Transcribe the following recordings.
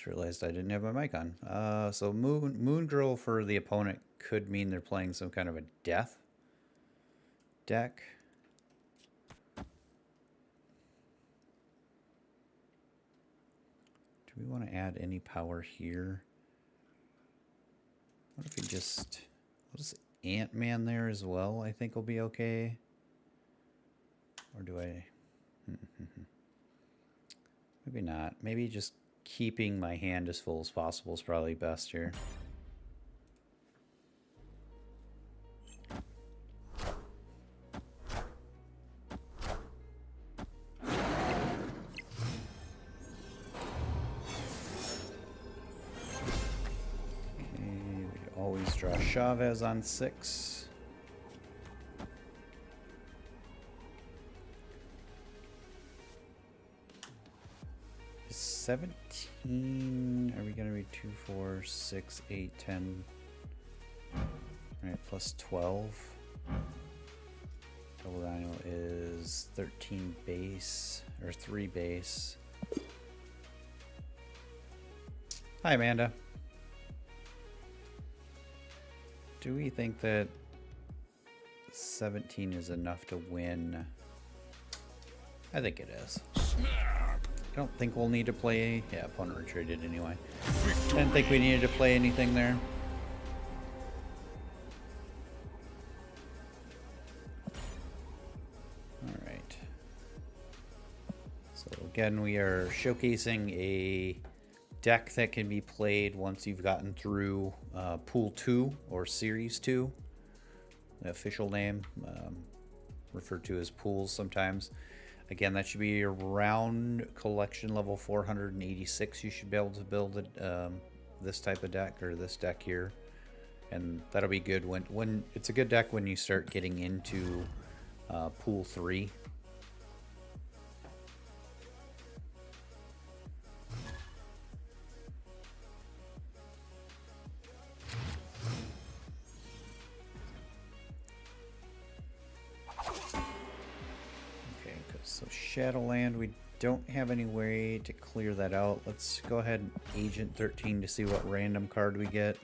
just realized I didn't have my mic on. So Moon Girl for the opponent could mean they're playing some kind of a death deck. Do we want to add any power here? What if we just... We'll just Ant-Man there as well, I think will be okay. Or do I... Maybe not. Maybe just keeping my hand as full as possible is probably best here. Always draw Chavez on 6. Is 17? Are we going to be 2, 4, 6, 8, 10? Alright, plus 12. Double Dino is 13 base, or 3 base. Hi, Amanda. Do we think that 17 is enough to win? I think it is. I don't think we'll need to play... Yeah, opponent retreated anyway. I didn't think we needed to play anything there. Alright. So again, we are showcasing a deck that can be played once you've gotten through Pool 2 or Series 2. The official name, referred to as pools sometimes. Again, that should be around collection level 486. You should be able to build this type of deck, or this deck here. And that'll be good when it's a good deck when you start getting into Pool 3. So Shadowland, we don't have any way to clear that out. Let's go ahead and Agent 13 to see what random card we get.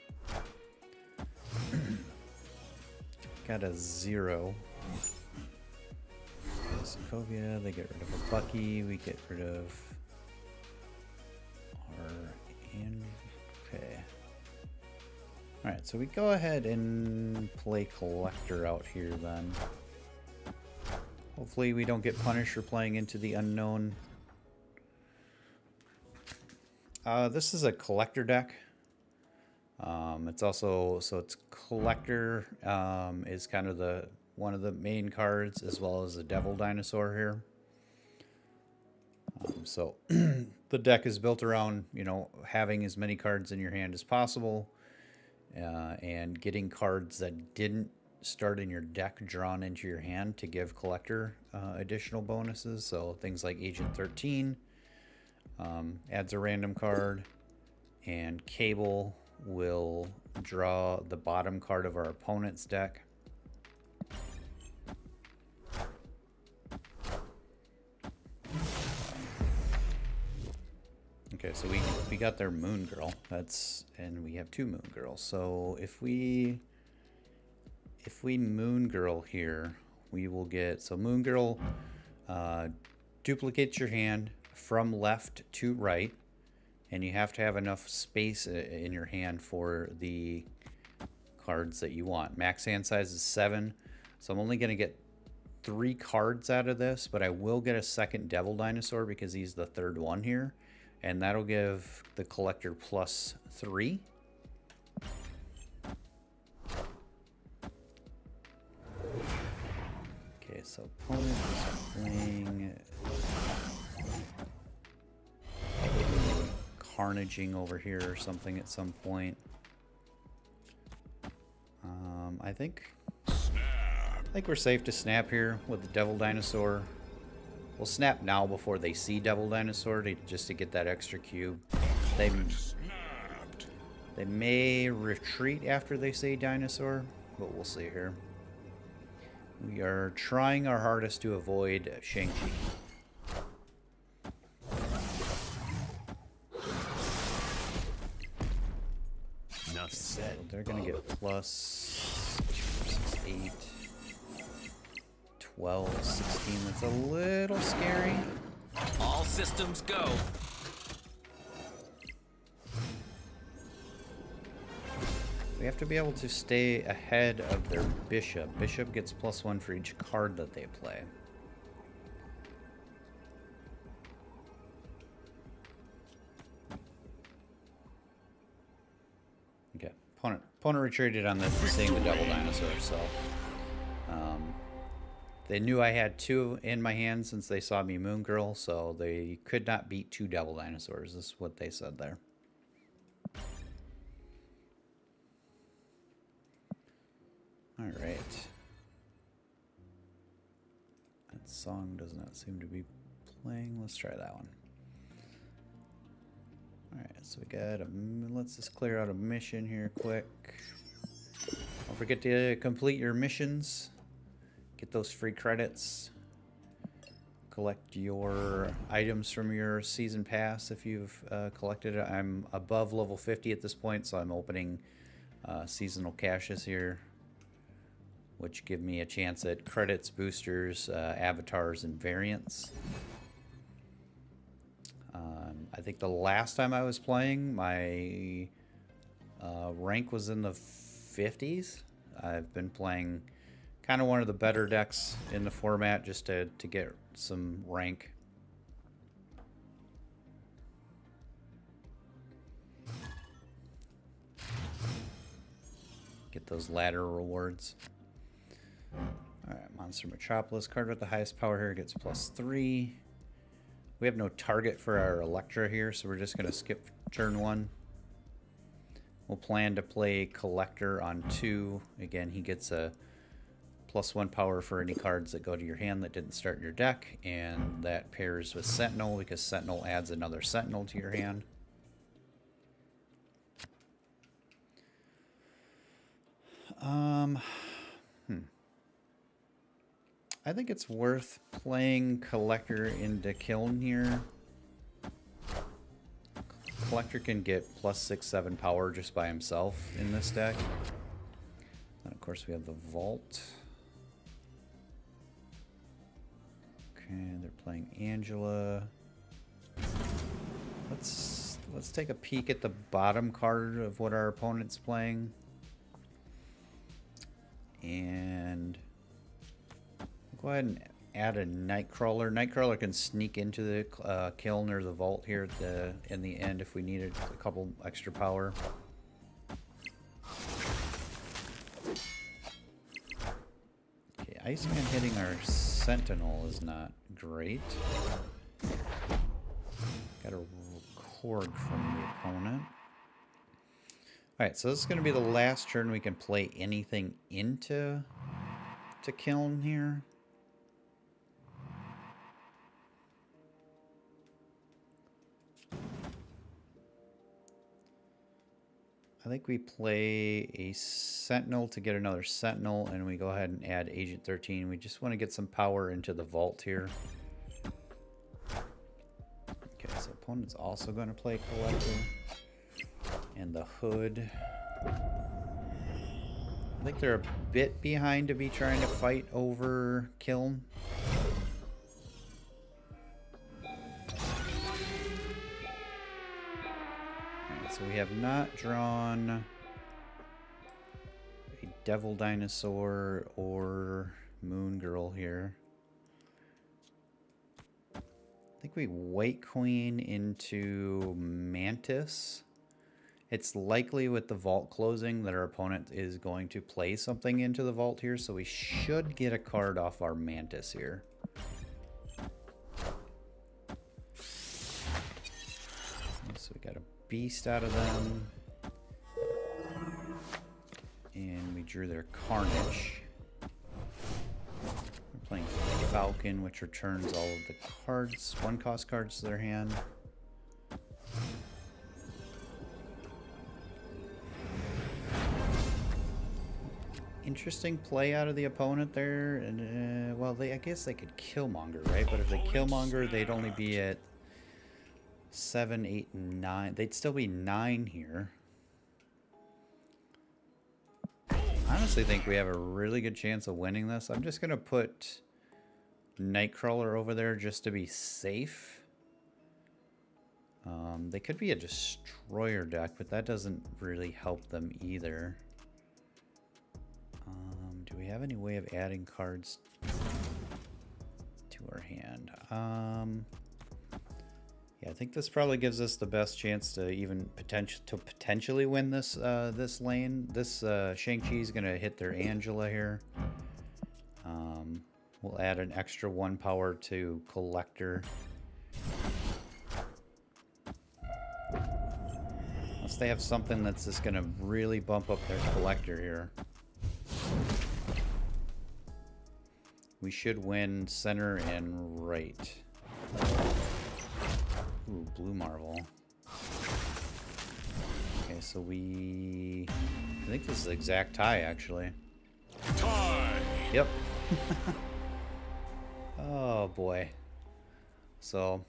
Got a 0. Sokovia, they get rid of a Bucky, we get rid of our... Okay. Alright, so we go ahead and play Collector out here then. Hopefully we don't get punished for playing into the unknown. This is a collector deck. It's also, so it's collector is kind of one of the main cards, as well as the Devil Dinosaur here. So the deck is built around, you know, having as many cards in your hand as possible, and getting cards that didn't start in your deck drawn into your hand to give collector additional bonuses. So things like Agent 13 adds a random card, and Cable will draw the bottom card of our opponent's deck. Okay, so we got their Moon Girl. And we have 2 Moon Girls. So if we Moon Girl here, we will get... So Moon Girl duplicates your hand from left to right, and you have to have enough space in your hand for the cards that you want. Max hand size is 7, so I'm only going to get 3 cards out of this, but I will get a second Devil Dinosaur because he's the 3rd one here, and that'll give the collector plus 3. Okay, so opponent is playing Carnaging over here or something at some point. I think we're safe to snap here with the Devil Dinosaur. We'll snap now before they see Devil Dinosaur just to get that extra cube. They may retreat after they say Dinosaur, but we'll see here. We are trying our hardest to avoid Shang-Chi. they're gonna get plus 6, 8, 12, 16. That's a little scary. All systems go. We have to be able to stay ahead of their bishop. Bishop gets +1 for each card that they play. Okay, opponent retreated on the seeing the double dinosaur, so they knew I had 2 in my hand since they saw me Moon Girl, so they could not beat 2 double dinosaurs, is what they said there. Alright. That song does not seem to be playing. Let's try that one. Alright, so we got a... Let's just clear out a mission here quick. Don't forget to complete your missions. Get those free credits. Collect your items from your season pass if you've collected it. I'm above level 50 at this point, so I'm opening seasonal caches here, which give me a chance at credits, boosters, avatars, and variants. I think the last time I was playing, my rank was in the 50s. I've been playing kind of one of the better decks in the format just to get some rank. Get those ladder rewards. Alright, Monster Metropolis card with the highest power here gets +3. We have no target for our Electra here, so we're just going to skip turn 1. We'll plan to play Collector on 2. Again, he gets a +1 power for any cards that go to your hand that didn't start your deck, and that pairs with Sentinel because Sentinel adds another Sentinel to your hand. I think it's worth playing Collector into Kiln here. Collector can get +6, 7 power just by himself in this deck. And of course we have the Vault. Okay, they're playing Angela. Let's take a peek at the bottom card of what our opponent's playing. And go ahead and add a Nightcrawler. Nightcrawler can sneak into the kiln or the vault here at in the end if we needed a couple extra power. Okay, Iceman hitting our Sentinel is not great. Got a record from the opponent. Alright, so this is going to be the last turn we can play anything into Kiln here. I think we play a Sentinel to get another Sentinel, and we go ahead and add Agent 13. We just want to get some power into the vault here. Okay, so opponent's also going to play Collector. And the Hood. I think they're a bit behind to be trying to fight over Kiln. So we have not drawn a Devil Dinosaur or Moon Girl here. I think we White Queen into Mantis. It's likely with the vault closing that our opponent is going to play something into the vault here, so we should get a card off our Mantis here. So we got a Beast out of them. And we drew their Carnage. We're playing Falcon, which returns all of the cards, 1-cost cards to their hand. Interesting play out of the opponent there, and well, I guess they could Killmonger, right? But if they Killmonger, they'd only be at 7, 8, and 9. They'd still be 9 here. honestly think we have a really good chance of winning this. I'm just going to put Nightcrawler over there just to be safe. They could be a destroyer deck, but that doesn't really help them either. Do we have any way of adding cards to our hand? Yeah, I think this probably gives us the best chance to even potentially win this this lane. This Shang-Chi is gonna hit their Angela here. We'll add an extra 1 power to Collector. Unless they have something that's just gonna really bump up their Collector here. We should win center and right. Ooh, blue marble. Okay, so I think this is exact tie, actually. Tie! Yep. Oh, boy. So,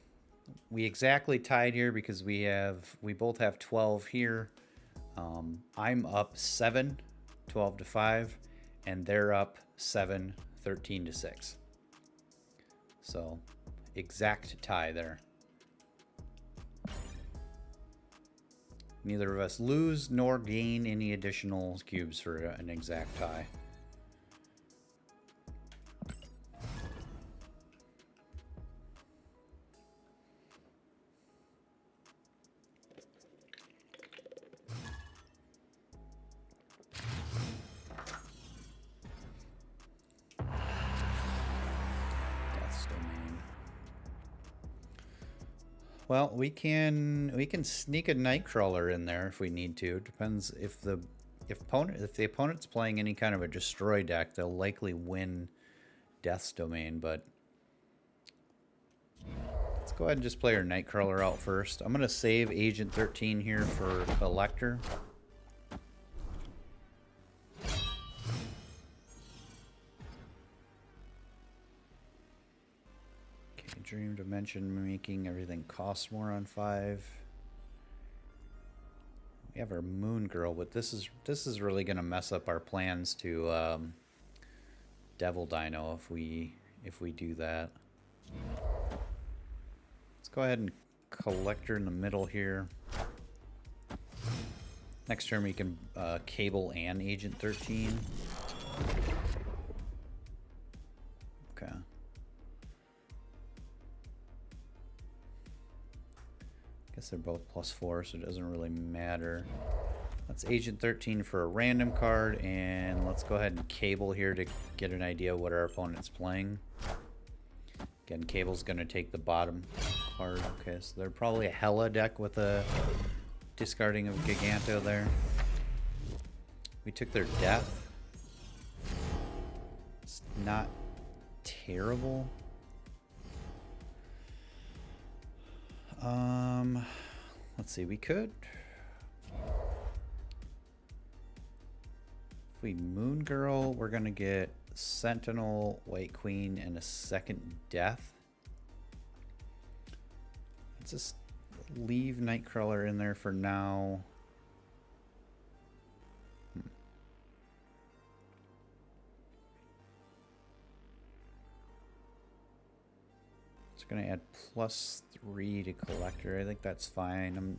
we exactly tied here because we both have 12 here. I'm up 7, 12 to 5, and they're up 7, 13 to 6. So, exact tie there. Neither of us lose nor gain any additional cubes for an exact tie. Well, we can sneak a Nightcrawler in there if we need to. Depends if the opponent's playing any kind of a destroy deck, they'll likely win Death's Domain, but let's go ahead and just play our Nightcrawler out first. I'm gonna save Agent 13 here for Collector. Dream Dimension making everything cost more on 5. We have our Moon Girl, but this is really gonna mess up our plans to Devil Dino if we do that. Let's go ahead and Collector in the middle here. Next turn we can Cable and Agent 13. Okay. Guess they're both +4, so it doesn't really matter. Let's Agent 13 for a random card, and let's go ahead and Cable here to get an idea of what our opponent's playing. Again, Cable's going to take the bottom card. Okay, so they're probably a Hela deck with a discarding of Giganto there. We took their Death. It's not terrible. Let's see, we could. If we Moon Girl, we're gonna get Sentinel, White Queen, and a second Death. Let's just leave Nightcrawler in there for now. Going to add +3 to Collector. I think that's fine.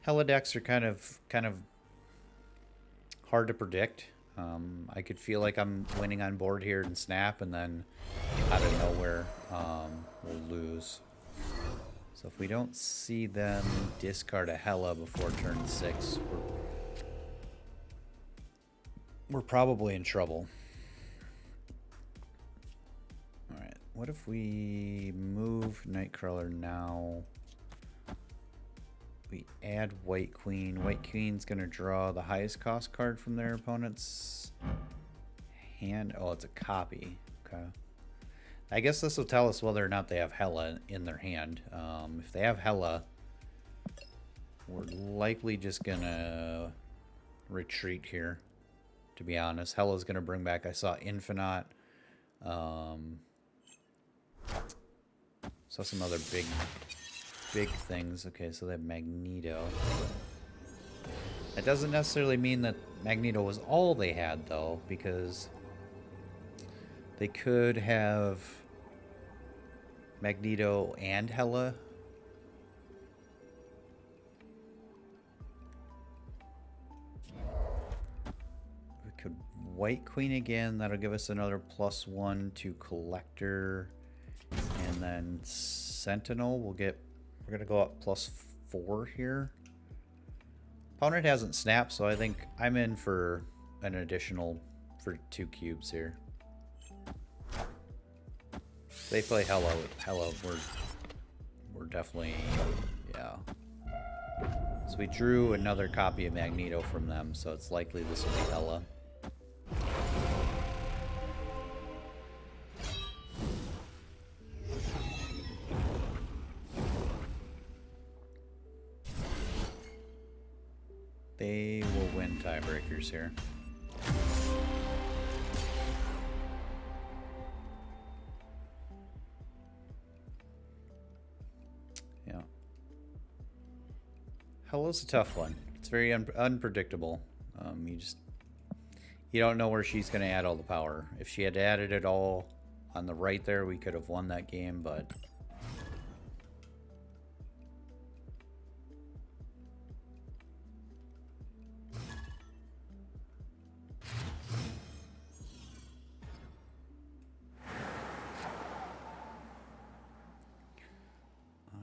Hela decks are kind of hard to predict. I could feel like I'm winning on board here and snap, and then out of nowhere we'll lose. So if we don't see them discard a Hela before turn 6, we're probably in trouble. What if we move Nightcrawler now? We add White Queen. White Queen's gonna draw the highest cost card from their opponent's hand. Oh, it's a copy. Okay. I guess this will tell us whether or not they have Hela in their hand. If they have Hela, we're likely just gonna retreat here, to be honest. Hela's gonna bring back, I saw Infinite. Saw some other big things. Okay, so they have Magneto. That doesn't necessarily mean that Magneto was all they had, though, because they could have Magneto and Hela. We could White Queen again. That'll give us another +1 to Collector. And then Sentinel will get... We're going to go up +4 here. Opponent hasn't snapped, so I think I'm in for an additional... for 2 cubes here. They play Hela. We're definitely... yeah. So we drew another copy of Magneto from them, so it's likely this will be Hela. They will win tiebreakers here. Yeah. Hela's a tough one. It's very unpredictable. You don't know where she's going to add all the power. If she had added it all on the right there, we could have won that game, but...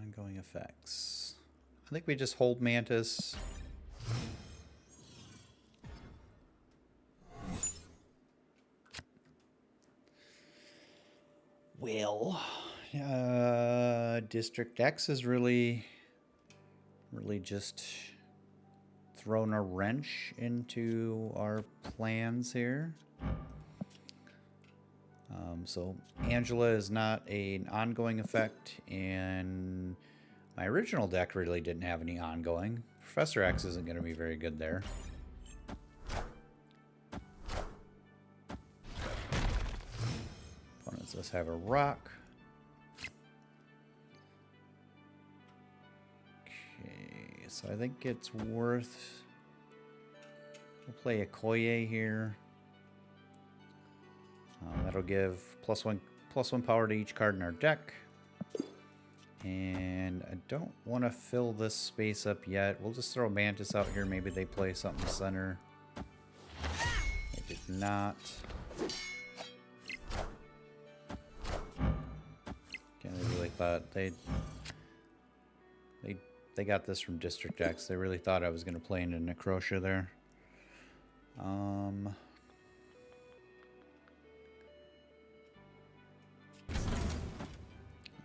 ongoing effects. I think we just hold Mantis. Well, District X has really just thrown a wrench into our plans here. So Angela is not an ongoing effect, and my original deck really didn't have any ongoing. Professor X isn't going to be very good there. Opponents does have a rock. Okay, so I think it's worth... we'll play a Okoye here. That'll give +1 power to each card in our deck. And I don't want to fill this space up yet. We'll just throw Mantis out here. Maybe they play something center. They did not. Okay, they really thought they got this from District X. They really thought I was going to play into Necrotia there.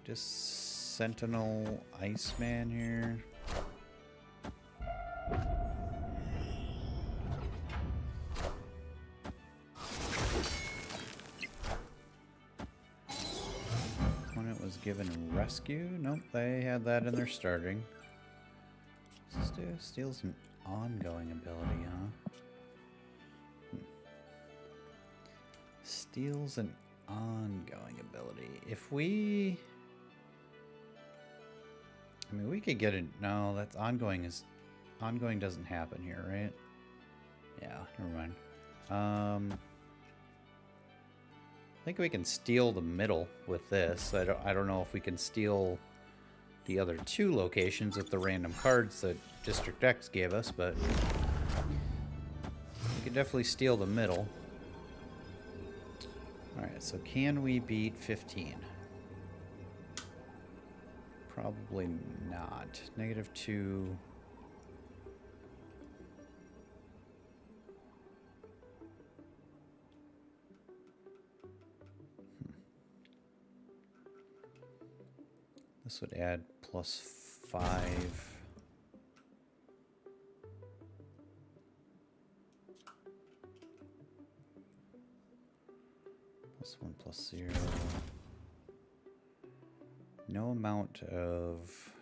Just Sentinel Iceman here. Opponent was given a rescue. Nope, they had that in their starting. Steals an ongoing ability, huh? Steals an ongoing ability. If we... I mean, we could get it. No, that's ongoing. Ongoing doesn't happen here, right? Yeah, never mind. I think we can steal the middle with this. I don't know if we can steal the other 2 locations with the random cards that District X gave us, but we can definitely steal the middle. Alright, so can we beat 15? Probably not. -2. This would add +5. +1 +0. No amount of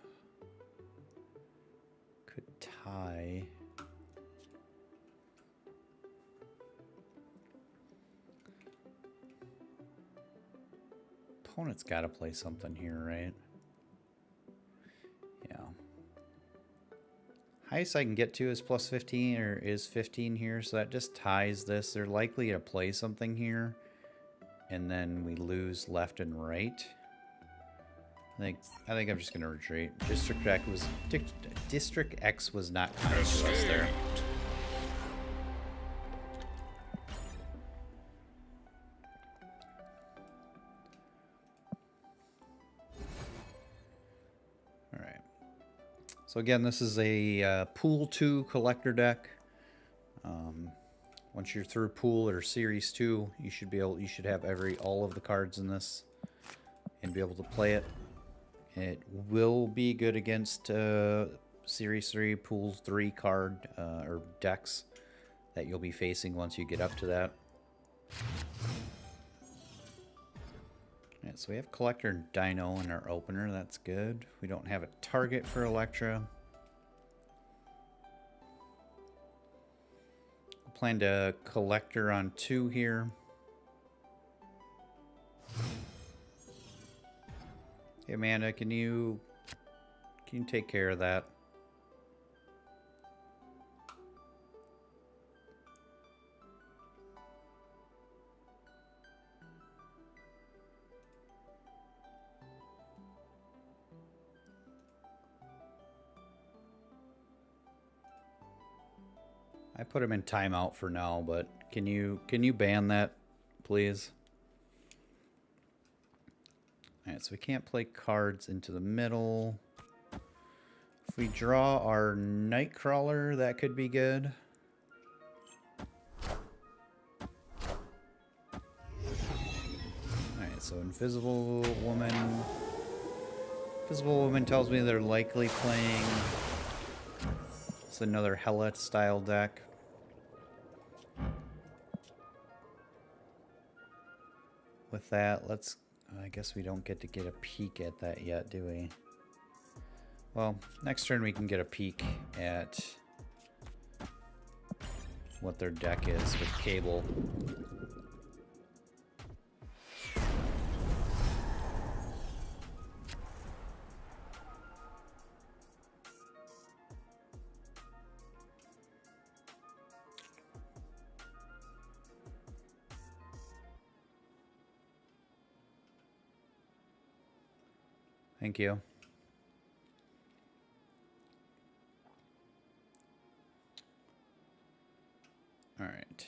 could tie. Opponent's got to play something here, right? Yeah. highest I can get to is plus 15, or is 15 here, so that just ties this. They're likely to play something here, and then we lose left and right. I think I'm just gonna retreat. District X was not kind to us there. All right. So again, this is a Pool 2 collector deck. Once you're through Pool or Series 2, you should have all of the cards in this and be able to play it. It will be good against Series 3, Pool 3 card or decks that you'll be facing once you get up to that. Alright, so we have Collector and Dino in our opener. That's good. We don't have a target for Electra. Plan to Collector on 2 here. Hey Amanda, can you take care of that? I put him in timeout for now, but can you ban that, please? Alright, so we can't play cards into the middle. If we draw our Nightcrawler, that could be good. Alright, so Invisible Woman. Invisible Woman tells me they're likely playing... It's another Hela style deck. With that, I guess we don't get to get a peek at that yet, do we? Well, next turn we can get a peek at what their deck is with Cable. Thank you. All right.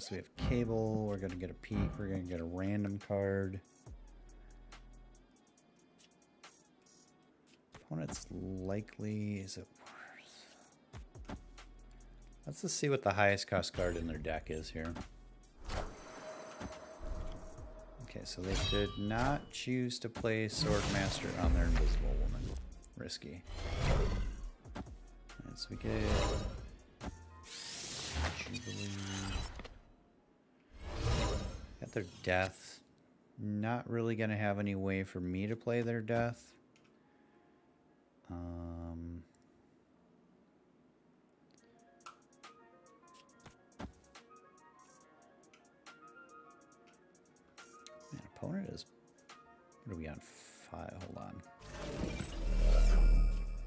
So we have Cable. We're going to get a peek. We're going to get a random card. Opponent's likely... Is it worth... Let's just see what the highest cost card in their deck is here. Okay, so they did not choose to play Swordmaster on their Invisible Woman. Risky. Alright, so we get Jubilee. Got their Death. Not really gonna have any way for me to play their Death. Opponent is... What are we on? 5? Hold on.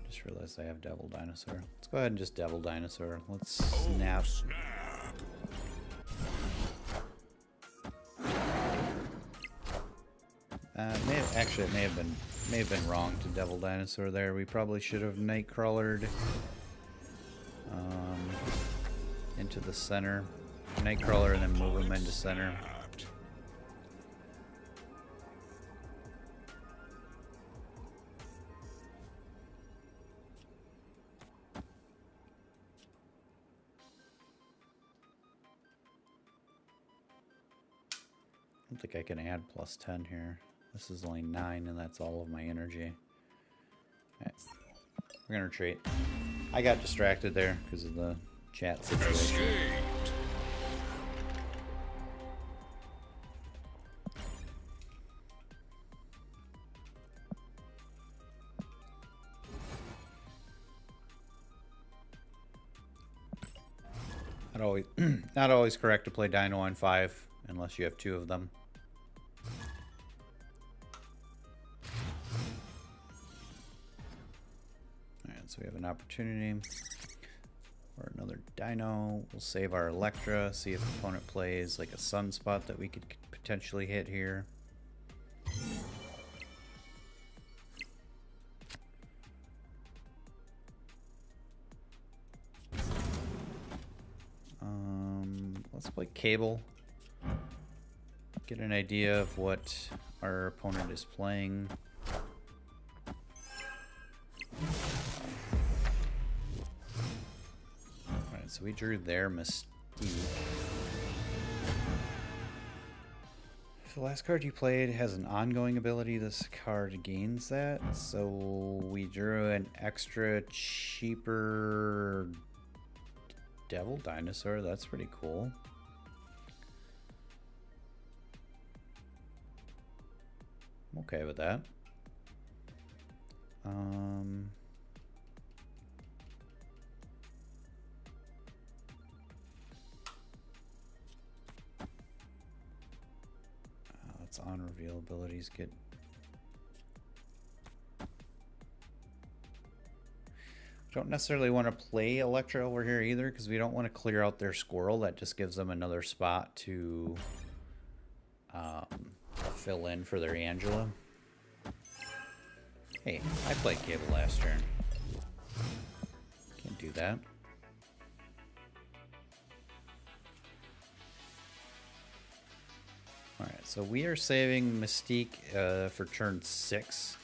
Just realized I have Devil Dinosaur. Let's go ahead and just Devil Dinosaur. Let's snap. It may have been wrong to Devil Dinosaur there. We probably should have Nightcrawlered into the center. Nightcrawler and then move him into center. I don't think I can add plus 10 here. This is only 9 and that's all of my energy. Alright. We're gonna retreat. I got distracted there because of the chat situation. Not always correct to play Dino on 5 unless you have 2 of them. Alright, so we have an opportunity. Or another Dino. We'll save our Electra, see if the opponent plays like a Sunspot that we could potentially hit here. Let's play Cable. Get an idea of what our opponent is playing. Alright, so we drew their Mystique. If the last card you played has an ongoing ability, this card gains that. So we drew an extra cheaper Devil Dinosaur. That's pretty cool. I'm okay with that. Let's on reveal abilities get. Don't necessarily want to play Electra over here either, because we don't want to clear out their Squirrel. That just gives them another spot to fill in for their Angela. Hey, I played Cable last turn. Can't do that. Alright, so we are saving Mystique for turn 6.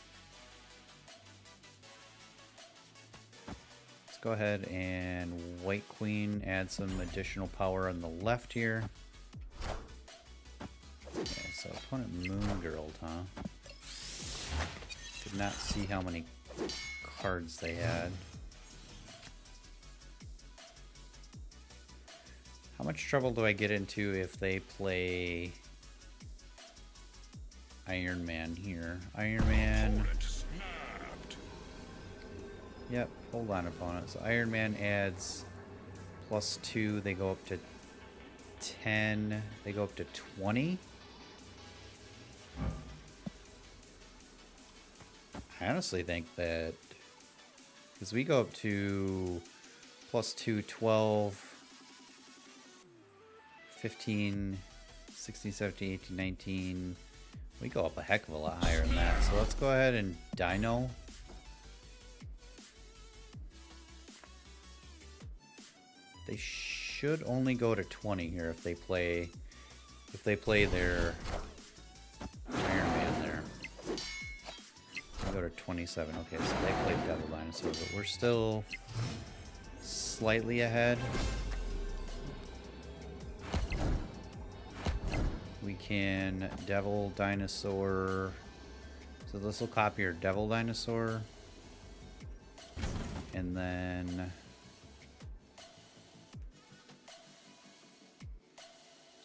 Let's go ahead and White Queen, add some additional power on the left here. Okay, so opponent Moon Girl, huh? Did not see how many cards they had. How much trouble do I get into if they play Iron Man here? Iron Man. Yep, hold on, opponent. So Iron Man adds +2. They go up to 10. They go up to 20. I honestly think that because we go up to +2, 12, 15, 16, 17, 18, 19. We go up a heck of a lot higher than that. So let's go ahead and Dino. They should only go to 20 here if they play their Iron Man there. They go to 27. Okay, so they played Devil Dinosaur, but we're still slightly ahead. We can Devil Dinosaur. So this will copy our Devil Dinosaur. And then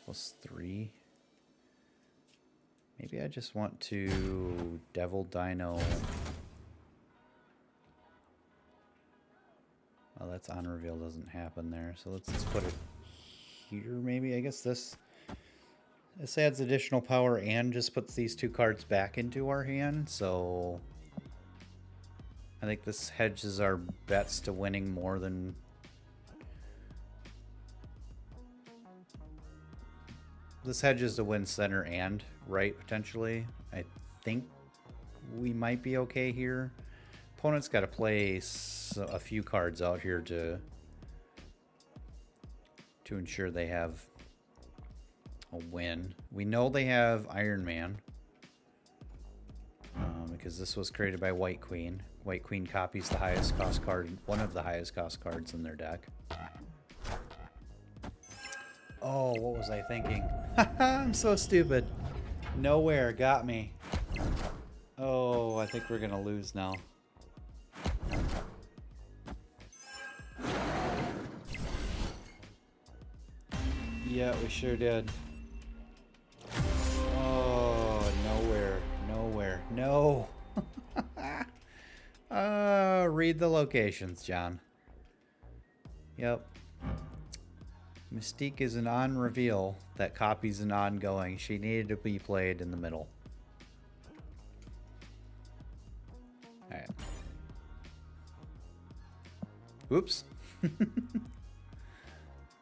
+3. Maybe I just want to Devil Dino. Oh, that's on reveal doesn't happen there. So let's just put it here maybe. I guess this adds additional power and just puts these 2 cards back into our hand. So I think this hedges our bets to winning more than this hedges to win center and right, potentially. I think we might be okay here. Opponent's got to play a few cards out here to ensure they have a win. We know they have Iron Man because this was created by White Queen. White Queen copies the highest cost card, one of the highest cost cards in their deck. Oh, what was I thinking? I'm so stupid. Nowhere got me. Oh, I think we're gonna lose now. Yeah, we sure did. Oh, nowhere. No. Read the locations, John. Yep. Mystique is an on reveal that copies an ongoing. She needed to be played in the middle. Alright. Whoops.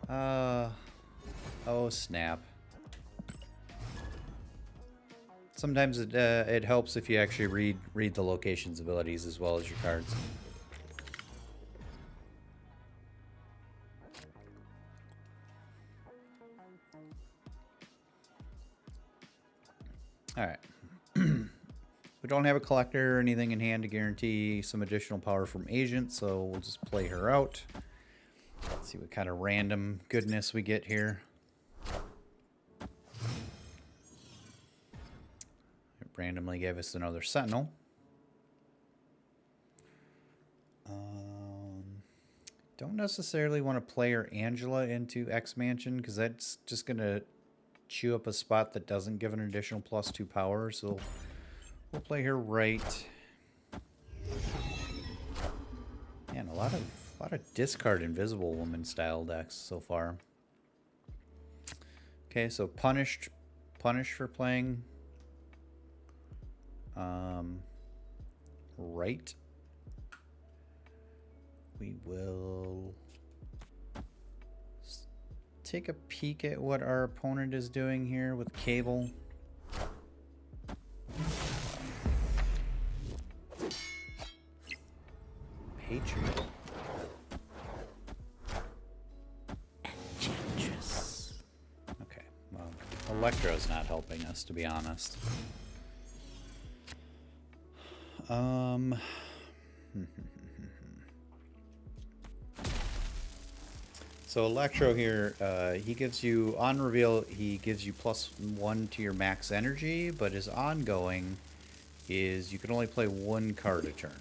Oh snap. Sometimes it helps if you actually read the location's abilities as well as your cards. Alright. We don't have a collector or anything in hand to guarantee some additional power from Agent, so we'll just play her out. Let's see what kind of random goodness we get here. It randomly gave us another Sentinel. Don't necessarily want to play her Angela into X Mansion because that's just going to chew up a spot that doesn't give an additional +2 power, so we'll play her right. Man, a lot of discard Invisible Woman style decks so far. Okay, so punish for playing right. We will take a peek at what our opponent is doing here with Cable. Patriot. Enchantress. Okay, well, Electro's not helping us, to be honest. So Electro here, he gives you, on reveal, he gives you +1 to your max energy, but his ongoing is you can only play 1 card a turn.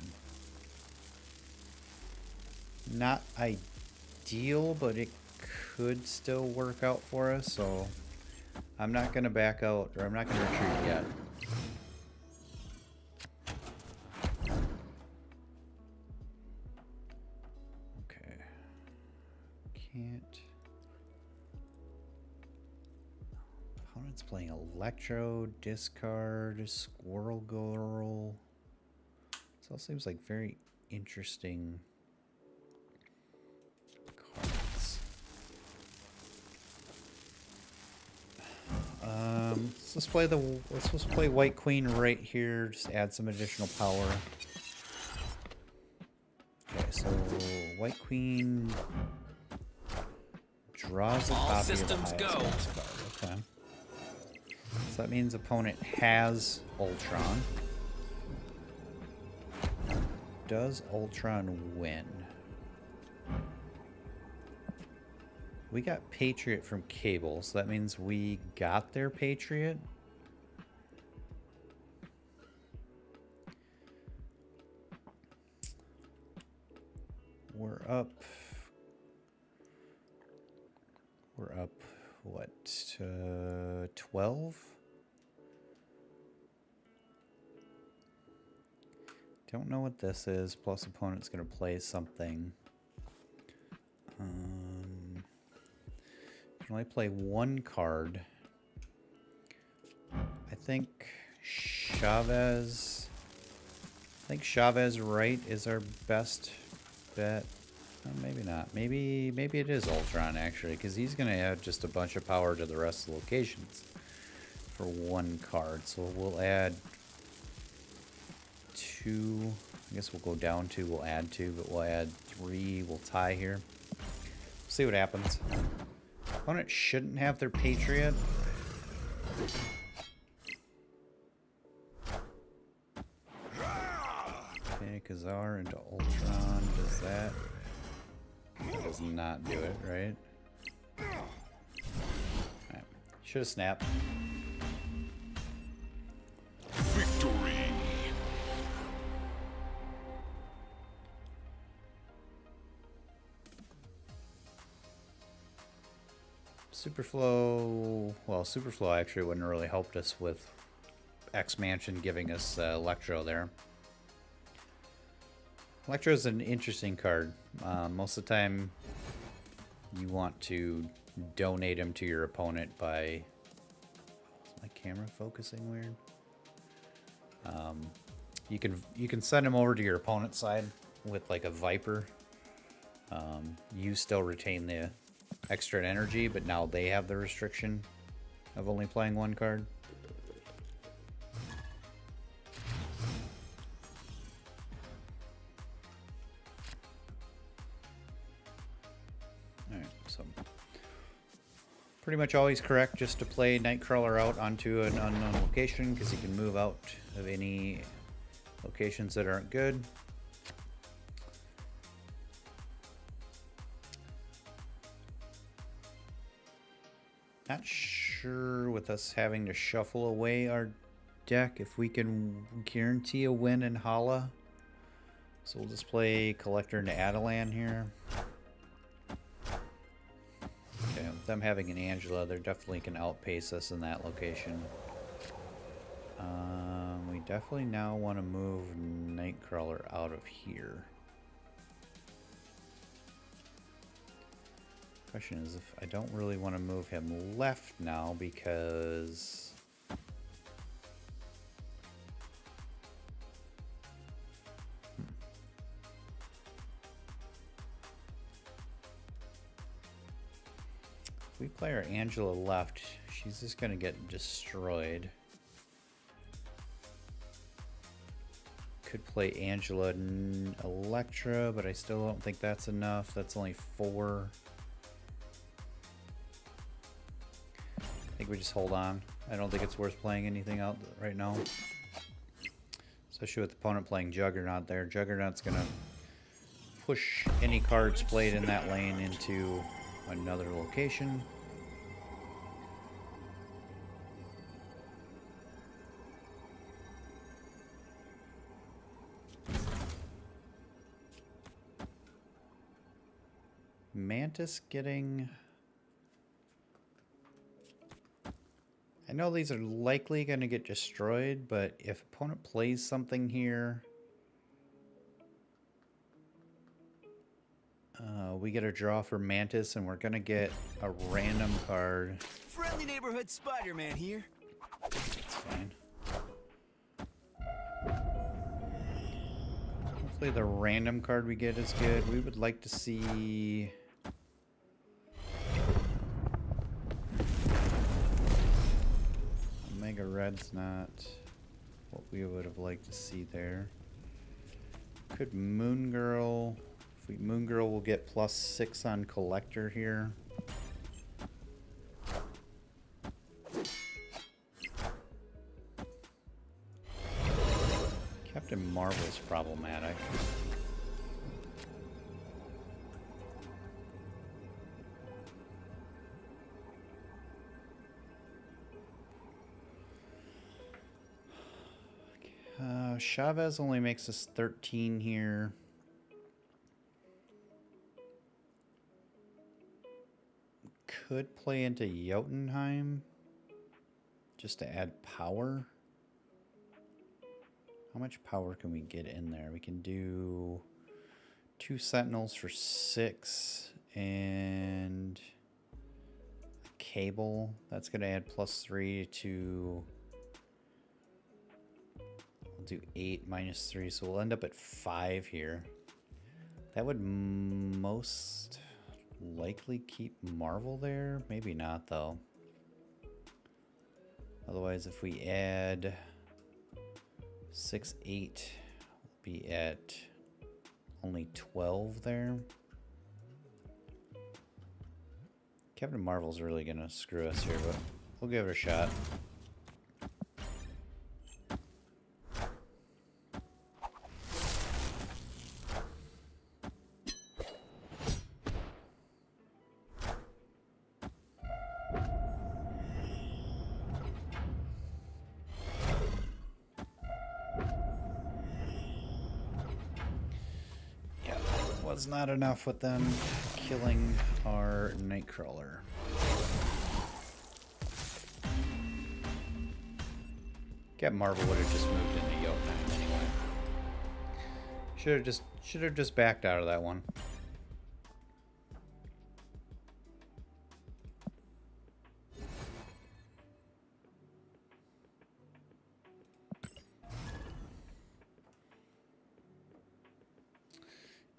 Not ideal, but it could still work out for us, so I'm not going to back out, or I'm not going to retreat yet. Okay. Can't. Opponent's playing Electro, discard, Squirrel Girl. This all seems like very interesting cards. Let's just play White Queen right here. Just add some additional power. Okay, so White Queen draws a copy of the highest cost card. Okay. So that means opponent has Ultron. Does Ultron win? We got Patriot from Cable, so that means we got their Patriot. We're up, what, 12? Don't know what this is, plus opponent's going to play something. Can only play 1 card. I think Chavez right is our best bet. Oh, maybe not. Maybe it is Ultron actually, because he's going to add just a bunch of power to the rest of the locations for 1 card. So we'll add 2. I guess we'll go down 2. We'll add 2, but we'll add 3. We'll tie here. See what happens. Opponent shouldn't have their Patriot. Okay, Khazar into Ultron. Does that? It does not do it, right? Alright. Should have snapped. Victory. Superflow, well, Superflow actually wouldn't really helped us with X Mansion giving us Electro there. Electro is an interesting card. Most of the time, you want to donate him to your opponent by. Is my camera focusing weird? You can send him over to your opponent's side with like a Viper. You still retain extra energy, but now they have the restriction of only playing one card. Alright, so pretty much always correct just to play Nightcrawler out onto an unknown location, because he can move out of any locations that aren't good. Not sure with us having to shuffle away our deck if we can guarantee a win in Hala. So we'll just play Collector into Adelan here. Okay, with them having an Angela, they definitely can outpace us in that location. We definitely now want to move Nightcrawler out of here. Question is if I don't really want to move him left now because if we play our Angela left, she's just gonna get destroyed. Could play Angela and Electra, but I still don't think that's enough. That's only 4. I think we just hold on. I don't think it's worth playing anything out right now. Especially with the opponent playing Juggernaut there. Juggernaut's gonna push any cards played in that lane into another location. Mantis getting... I know these are likely going to get destroyed, but if opponent plays something here, we get a draw for Mantis, and we're going to get a random card. Friendly neighborhood Spider-Man here. That's fine. Hopefully the random card we get is good. We would like to see... Omega Red's not what we would have liked to see there. Could Moon Girl... If we Moon Girl, we'll get +6 on Collector here. Captain Marvel's problematic. Chavez only makes us 13 here. Could play into Jotunheim just to add power. How much power can we get in there? We can do 2 Sentinels for 6 and a Cable. That's going to add +3 to... We'll do 8 -3, so we'll end up at 5 here. That would most likely keep Marvel there. Maybe not, though. Otherwise, if we add 6, 8, we'll be at only 12 there. Captain Marvel's really gonna screw us here, but we'll give it a shot. Was not enough with them killing our Nightcrawler. Captain Marvel would have just moved into Jotunheim anyway. Should have just backed out of that one.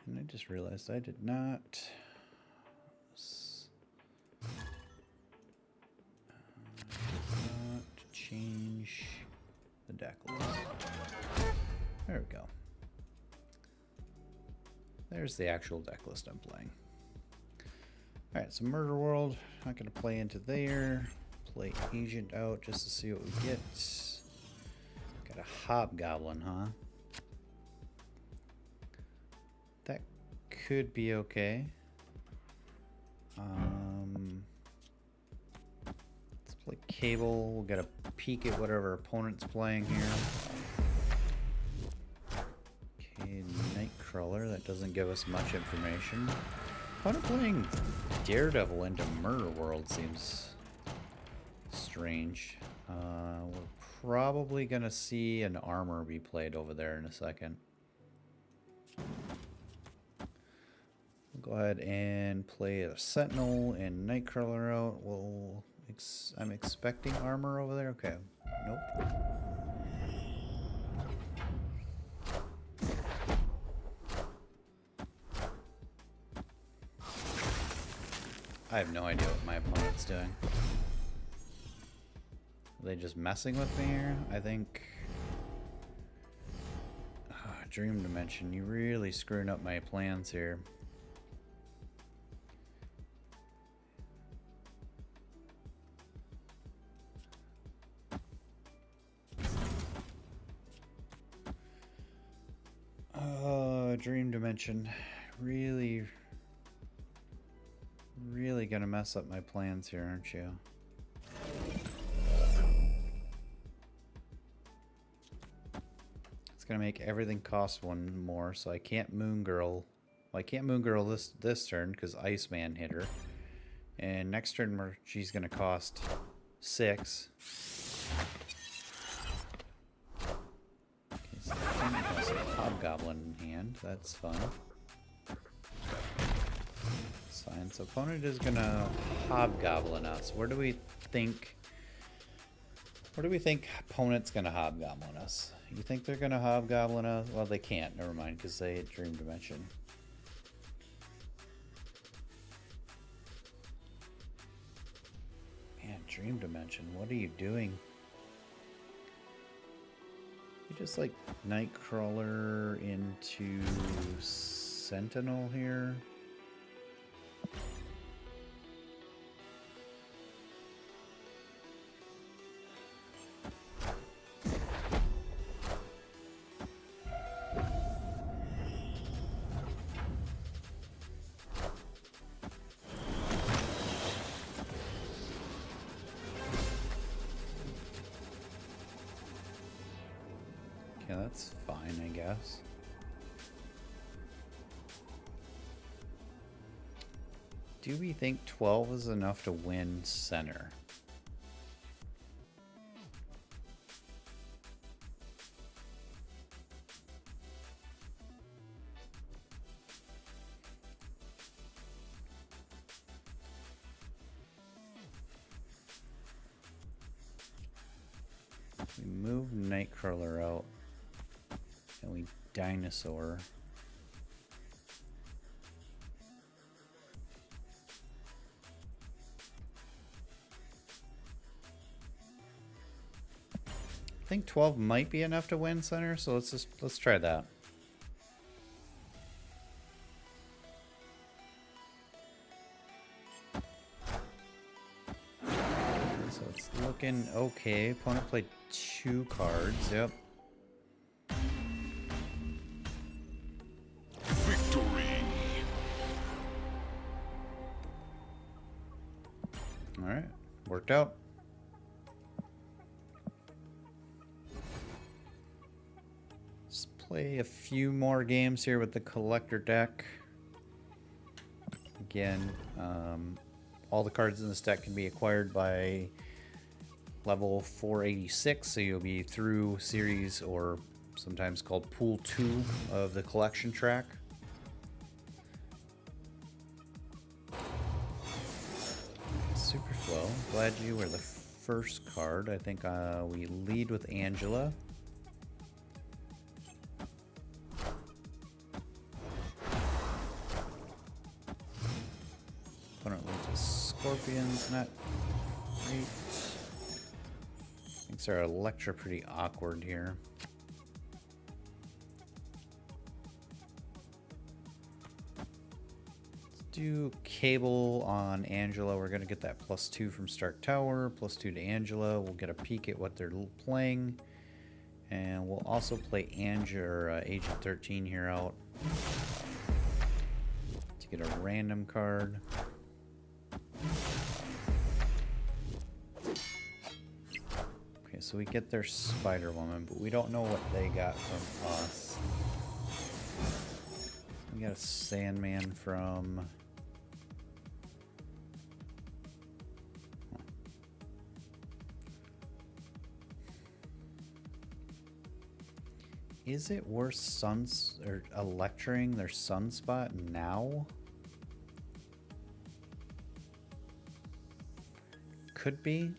And I just realized I did not deck list. There we go. There's the actual deck list I'm playing. Alright, so Murder World. Not going to play into there. Play Agent out just to see what we get. Got a Hobgoblin, huh? That could be okay. Let's play Cable. We'll get a peek at whatever opponent's playing here. Okay, Nightcrawler. That doesn't give us much information. Opponent playing Daredevil into Murder World seems strange. We're probably going to see an armor be played over there in a second. We'll go ahead and play a Sentinel and Nightcrawler out. I'm expecting armor over there. Okay. Nope. I have no idea what my opponent's doing. Are they just messing with me here? I think... Dream Dimension, you really screwing up my plans here. Dream Dimension, really gonna mess up my plans here, aren't you? It's gonna make everything cost one more, so I can't Moon Girl. Well, I can't Moon Girl this turn because Iceman hit her, and next turn she's gonna cost 6. Okay, so opponent has a Hobgoblin in hand. That's fun. So opponent is gonna Hobgoblin us. Where do we think opponent's gonna Hobgoblin us? You think they're gonna Hobgoblin us? Well, they can't. Never mind, because they hit Dream Dimension. Man, Dream Dimension, what are you doing? You just like Nightcrawler into Sentinel here. Yeah, that's fine, I guess. Do we think 12 is enough to win center? We move Nightcrawler out. And we Dinosaur. I think 12 might be enough to win center, so let's try that. So it's looking okay. Opponent played 2 cards. Yep. Alright, worked out. Let's play a few more games here with the collector deck. Again, all the cards in this deck can be acquired by level 486, so you'll be through series, or sometimes called Pool 2 of the collection track. Superflow, glad you were the first card. I think we lead with Angela. Opponent leads with Scorpions, not great. Makes our Electra pretty awkward here. Let's do Cable on Angela. We're going to get that +2 from Stark Tower, +2 to Angela. We'll get a peek at what they're playing. And we'll also play Agent 13 here out to get a random card. Okay, so we get their Spider-Woman, but we don't know what they got from us. We got a Sandman from... Is it worth Electring their Sunspot now? Could be.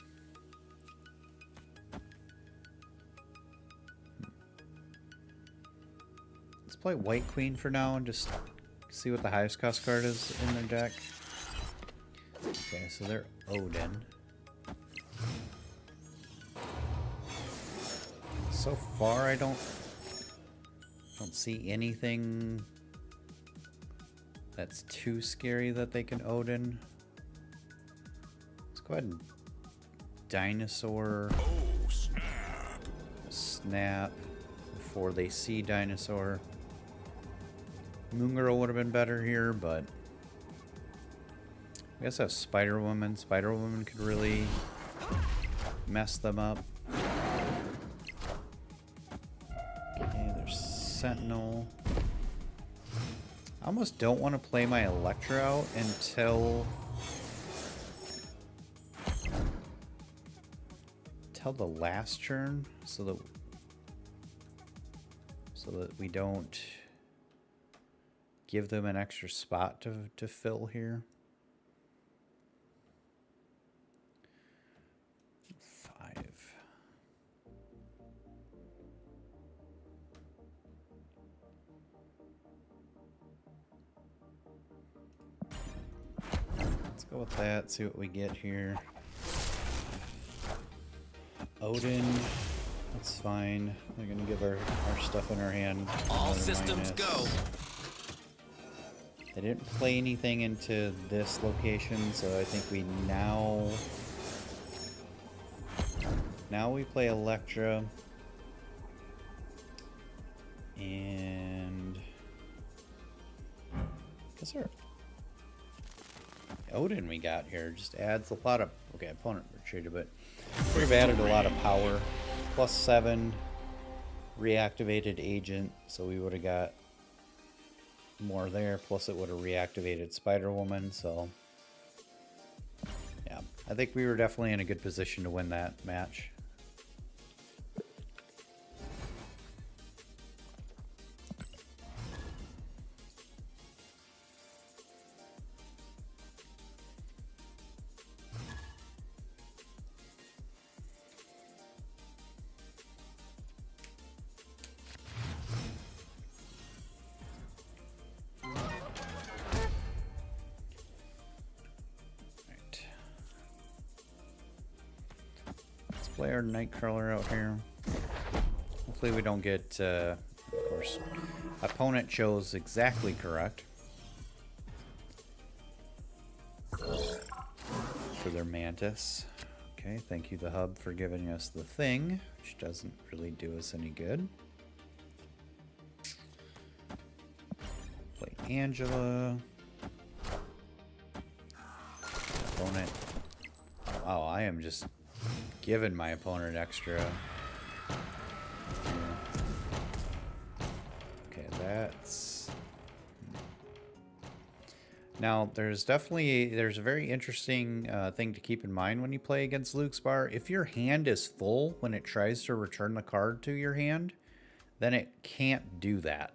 Let's play White Queen for now and just see what the highest cost card is in their deck. Okay, so they're Odin. So far, I don't see anything that's too scary that they can Odin. Let's go ahead and Dinosaur. Oh, snap. Snap before they see Dinosaur. Moon Girl would have been better here, but I guess I have Spider-Woman. Spider-Woman could really mess them up. Okay, there's Sentinel. I almost don't want to play my Electra out until the last turn, so that we don't give them an extra spot to fill here. 5. Let's go with that, see what we get here. Odin, that's fine. We're gonna give our stuff in our hand. All systems go. They didn't play anything into this location, so I think we now we play Electra. And I guess our Odin we got here just adds a lot of, okay, opponent retreated, but we've added a lot of power. +7 reactivated agent, so we would have got more there, plus it would have reactivated Spider-Woman, so yeah, I think we were definitely in a good position to win that match. Play our Nightcrawler out here. Hopefully we don't get, of course, opponent chose exactly correct for their Mantis. Okay, thank you the hub for giving us the thing, which doesn't really do us any good. Play Angela. Opponent. Wow, I am just giving my opponent extra. Yeah. Okay, that's... Now, there's a very interesting thing to keep in mind when you play against Luxbar. If your hand is full when it tries to return the card to your hand, then it can't do that.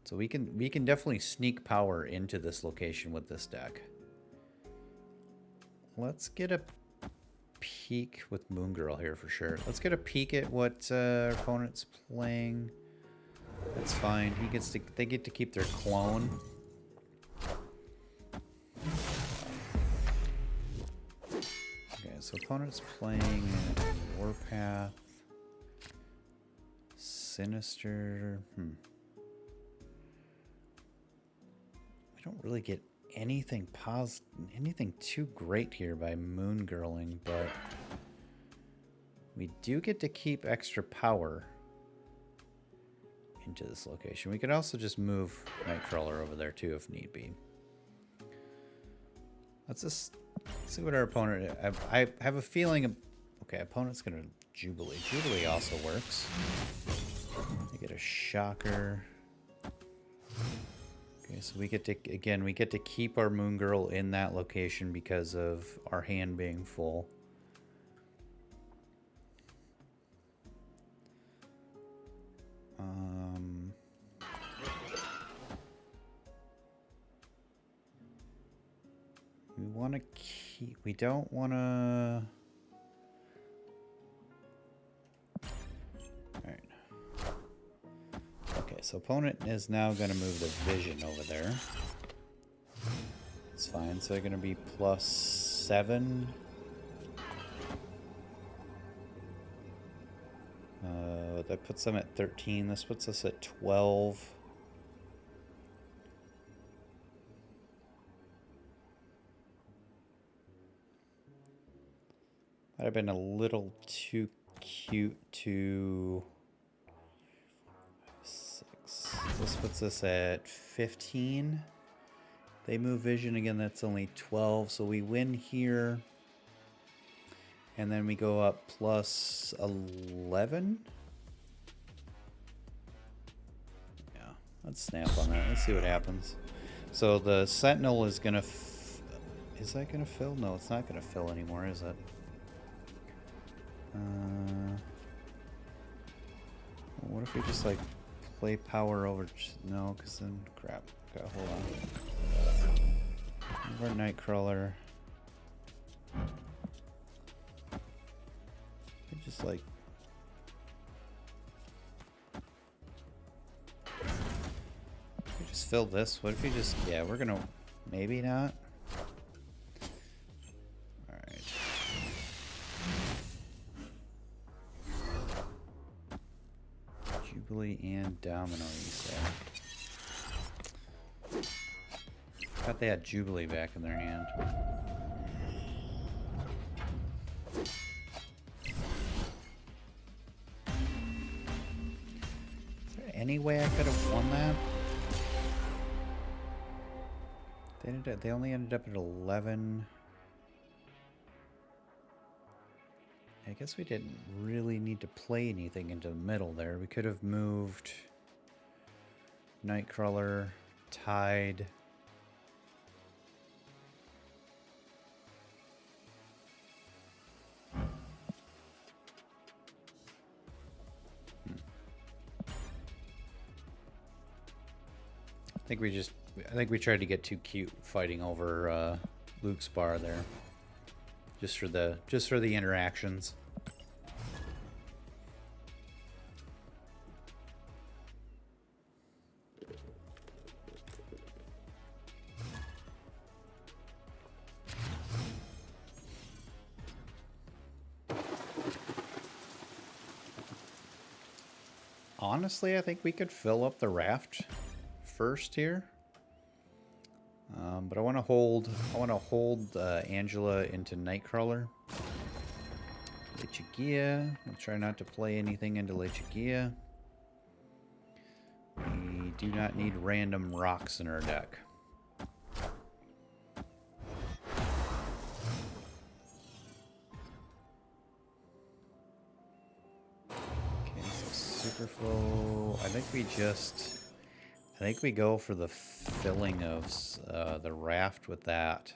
So we can definitely sneak power into this location with this deck. Let's get a peek with Moon Girl here for sure. Let's get a peek at what our opponent's playing. That's fine. They get to keep their clone. So opponent's playing Warpath. Sinister. We don't really get anything anything too great here by Moon Girling, but we do get to keep extra power into this location. We could also just move Nightcrawler over there too if need be. Let's just see what our opponent... I have a feeling... Okay, opponent's going to Jubilee. Jubilee also works. We get a Shocker. Okay, so we get to... Again, we get to keep our Moon Girl in that location because of our hand being full. We want to keep... We don't want to... Alright. Okay, so opponent is now going to move the Vision over there. It's fine. So they're going to be +7. That puts them at 13. This puts us at 12. Might have been a little too cute to... 6. This puts us at 15. They move Vision again, that's only 12. So we win here. And then we go up +11. Yeah, let's snap on that. Let's see what happens. So the Sentinel is going to... Is that going to fill? No, it's not going to fill anymore, is it? What if we just like play power over? No, because then crap. Okay, hold on. Our Nightcrawler. We just like. We just fill this. What if we just? Yeah, we're gonna. Maybe not. Jubilee and Domino, you say? Thought they had Jubilee back in their hand. Is there any way I could have won that? They only ended up at 11. I guess we didn't really need to play anything into the middle there. We could have moved Nightcrawler, Tide. I think we tried to get too cute fighting over Luke's bar there. Just for the interactions. Honestly, I think we could fill up the raft first here. But I want to hold Angela into Nightcrawler. Lechugia. We'll try not to play anything into Lechugia. We do not need random rocks in our deck. Okay, so Super Flow. I think we go for the filling of the raft with that,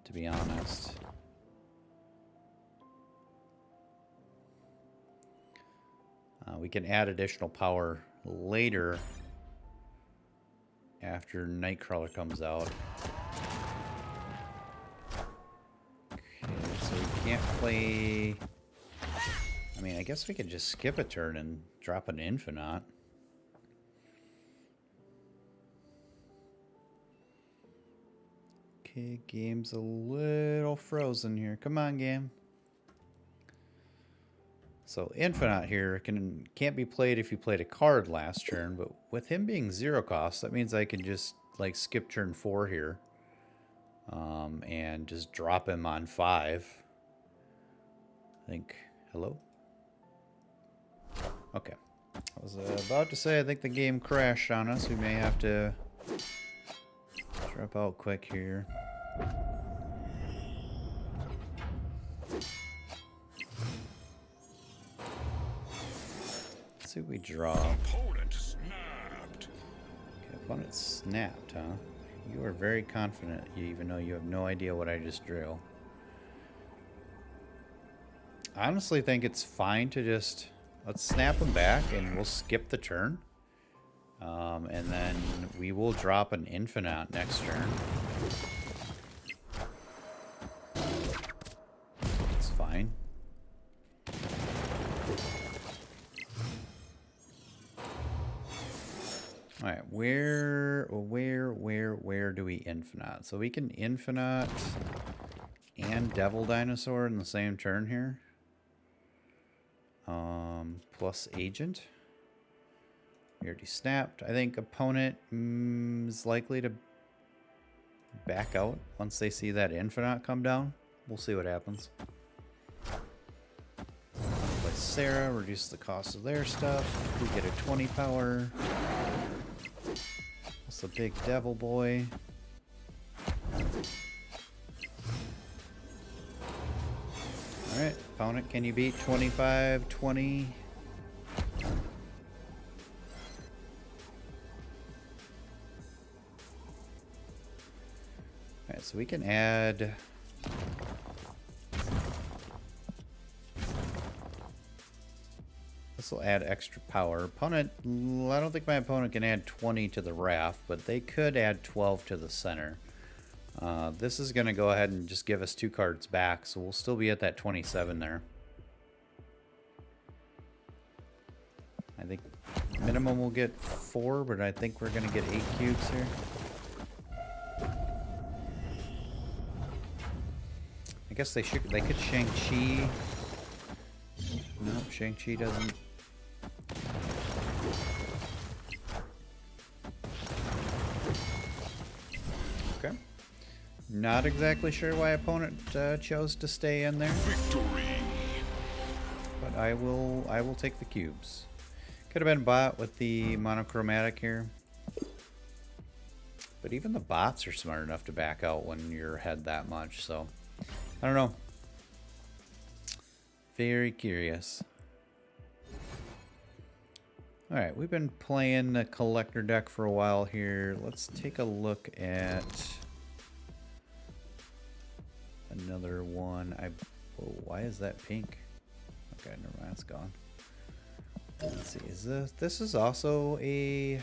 to be honest. We can add additional power later after Nightcrawler comes out. Okay, so we can't play... I mean, I guess we could just skip a turn and drop an Infinite. Okay, game's a little frozen here. Come on, game. So Infinite here can't be played if you played a card last turn, but with him being 0 cost, that means I can just like skip turn 4 here, and just drop him on 5. I think. Hello. Okay. I was about to say I think the game crashed on us. We may have to drop out quick here. Let's see what we draw. Opponent snapped. Okay, opponent snapped, huh? You are very confident, even though you have no idea what I just drew. I honestly think it's fine to just... Let's snap them back and we'll skip the turn. And then we will drop an Infinite next turn. It's fine. Alright, where do we Infinite? So we can Infinite and Devil Dinosaur in the same turn here. Plus Agent. We already snapped. I think opponent is likely to back out once they see that Infinite come down. We'll see what happens. Play Sarah, reduce the cost of their stuff. We get a 20 power. That's a big devil boy. Alright, opponent, can you beat 25, 20? Alright, so we can add... This will add extra power. Opponent, I don't think my opponent can add 20 to the raft, but they could add 12 to the center. This is going to go ahead and just give us 2 cards back, so we'll still be at that 27 there. I think minimum we'll get 4, but I think we're going to get 8 cubes here. I guess they could Shang-Chi. Nope, Shang-Chi doesn't. Okay. Not exactly sure why opponent chose to stay in there. Victory. But I will take the cubes. Could have been bot with the monochromatic here. But even the bots are smart enough to back out when you're ahead that much, so I don't know. Very curious. Alright, we've been playing the collector deck for a while here. Let's take a look at another one. Whoa, why is that pink? Okay, never mind, it's gone. Let's see, is this is also a...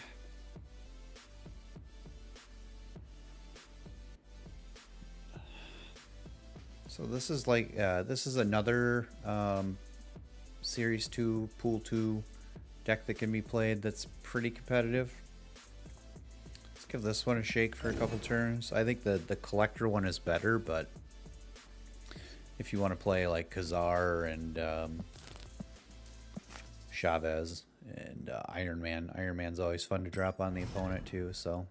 So this is like, this is another Series 2, Pool 2 deck that can be played that's pretty competitive. Let's give this one a shake for a couple turns. I think the collector one is better, but if you want to play like Khazar and Chavez and Iron Man, Iron Man's always fun to drop on the opponent too, so...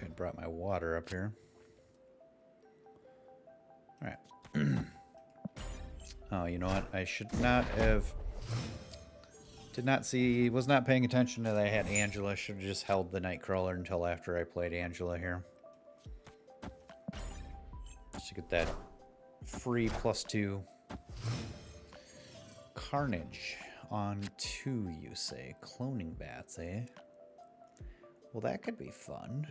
I brought my water up here. Alright. Oh, you know what? I should not have... was not paying attention that I had Angela. Should have just held the Nightcrawler until after I played Angela here. Just to get that free +2. Carnage on 2, you say. Cloning bats, eh? Well, that could be fun.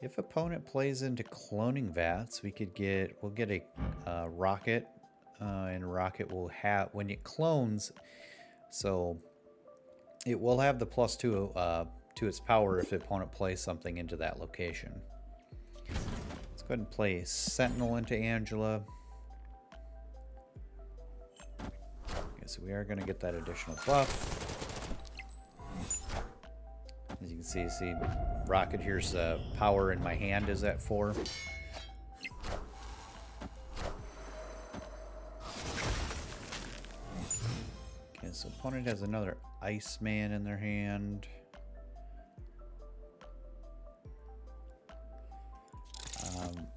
If opponent plays into cloning vats, we'll get a rocket, and rocket will have, when it clones, so it will have the +2 to its power if the opponent plays something into that location. Let's go ahead and play Sentinel into Angela. Okay, so we are going to get that additional buff. As you can see Rocketeer's power in my hand is at 4. Okay, so opponent has another Iceman in their hand.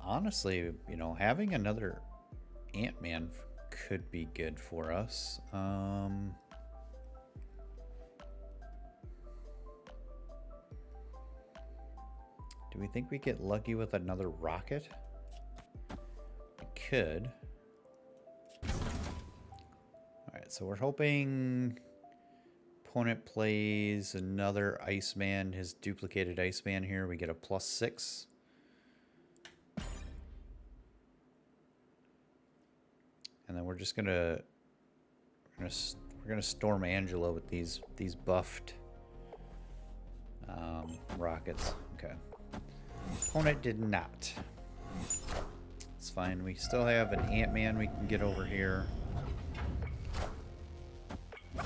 Honestly, you know, having another Ant-Man could be good for us. Do we think we get lucky with another rocket? We could. Alright, so we're hoping opponent plays another Iceman, his duplicated Iceman here. We get a +6. And then we're just gonna storm Angela with these buffed rockets. Okay. Opponent did not. It's fine. We still have an Ant-Man we can get over here. Well,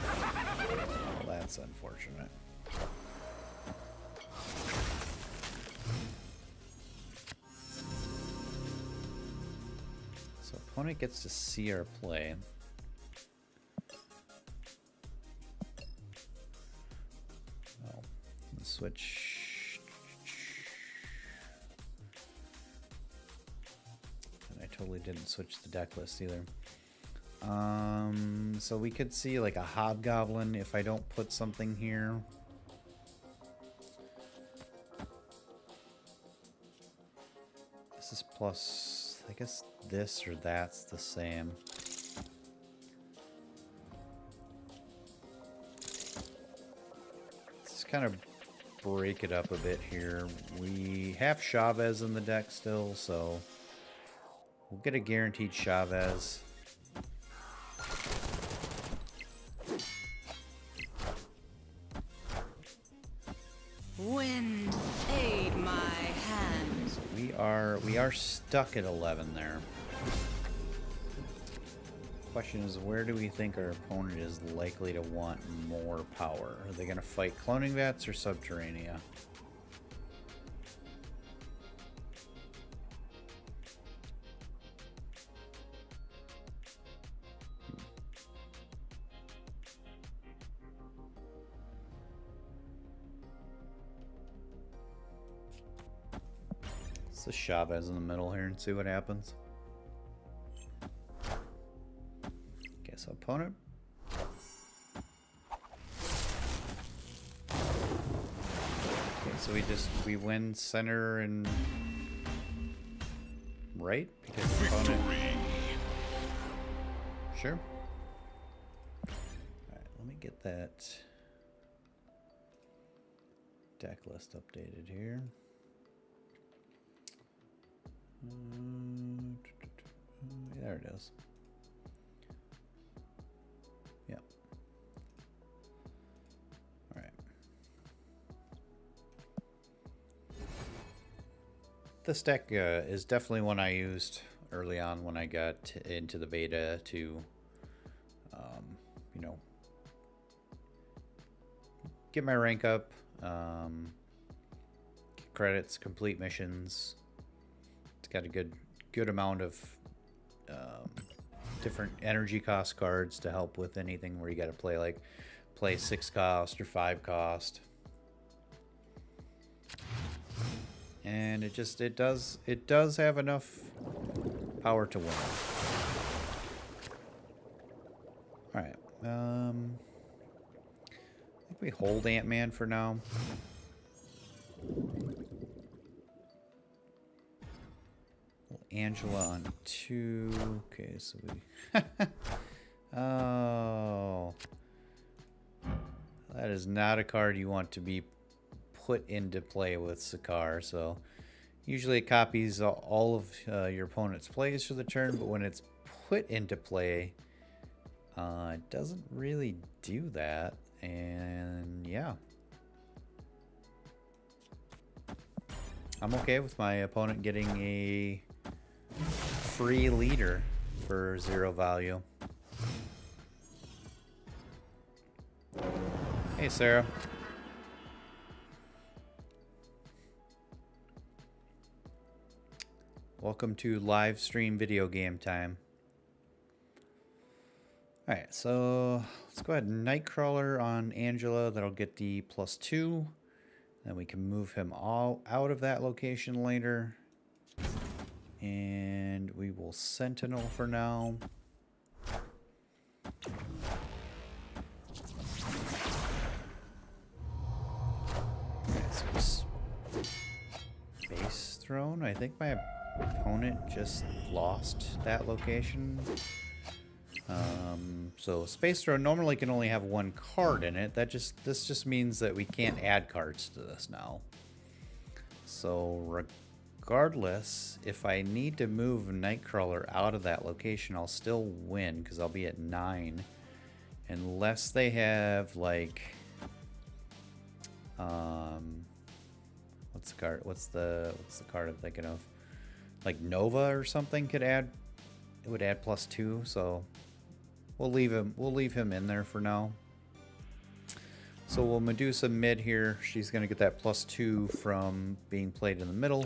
that's unfortunate. So opponent gets to see our play. Oh, let's switch. Totally didn't switch the deck list either. So we could see like a Hobgoblin if I don't put something here. This is plus, I guess this or that's the same. Let's just kind of break it up a bit here. We have Chavez in the deck still, so we'll get a guaranteed Chavez. Wind, aid my hand. So we are stuck at 11 there. Question is, where do we think our opponent is likely to want more power? Are they going to fight Cloning Vats or Subterranea? Let's just Chavez in the middle here and see what happens. Okay, so opponent. Okay, so we win center and right because the opponent. Sure. Alright, let me get that deck list updated here. There it is. Yep. All right. This deck is definitely one I used early on when I got into the beta to, you know, get my rank up, get credits, complete missions. It's got a good amount of different energy cost cards to help with anything where you got to play 6 cost or 5 cost, and it does have enough power to win. All right, I think we hold Ant-Man for now. Angela on 2. Okay, so we... Oh. That is not a card you want to be put into play with Sakaar. So usually it copies all of your opponent's plays for the turn, but when it's put into play, it doesn't really do that. And yeah. I'm okay with my opponent getting a free leader for 0 value. Hey, Sarah. Welcome to live stream video game time. Alright, so let's go ahead and Nightcrawler on Angela. That'll get the +2. Then we can move him all out of that location later. And we will Sentinel for now. Space Throne. I think my opponent just lost that location. So Space Throne normally can only have 1 card in it. This just means that we can't add cards to this now. So regardless, if I need to move Nightcrawler out of that location, I'll still win because I'll be at 9, unless they have like what's the card? What's the card I'm thinking of? Like Nova or something could add. It would add +2, so we'll leave him in there for now. So we'll Medusa mid here. She's gonna get that +2 from being played in the middle.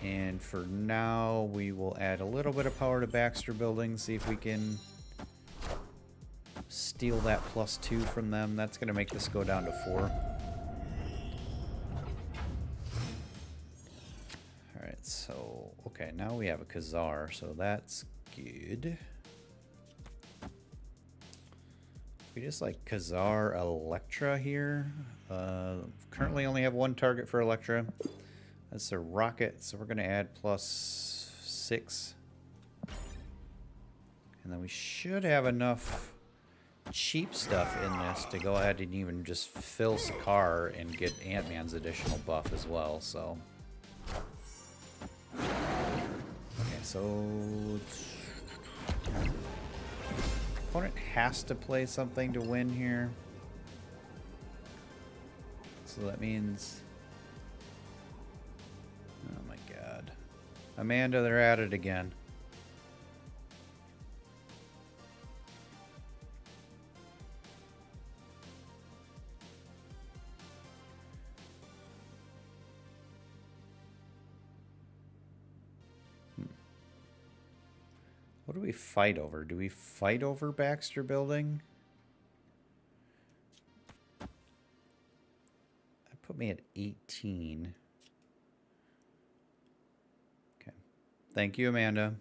And for now, we will add a little bit of power to Baxter Building, see if we can steal that +2 from them. That's gonna make this go down to 4. Alright, so okay, now we have a Khazar, so that's good. We just like Khazar Electra here. Currently only have 1 target for Electra. That's a rocket, so we're going to add +6. And then we should have enough cheap stuff in this to go ahead and even just fill Sakaar and get Ant-Man's additional buff as well, so. Okay, so opponent has to play something to win here. So that means... Oh my god. Amanda, they're at it again. What do we fight over? Do we fight over Baxter Building? That put me at 18. Okay. Thank you, Amanda.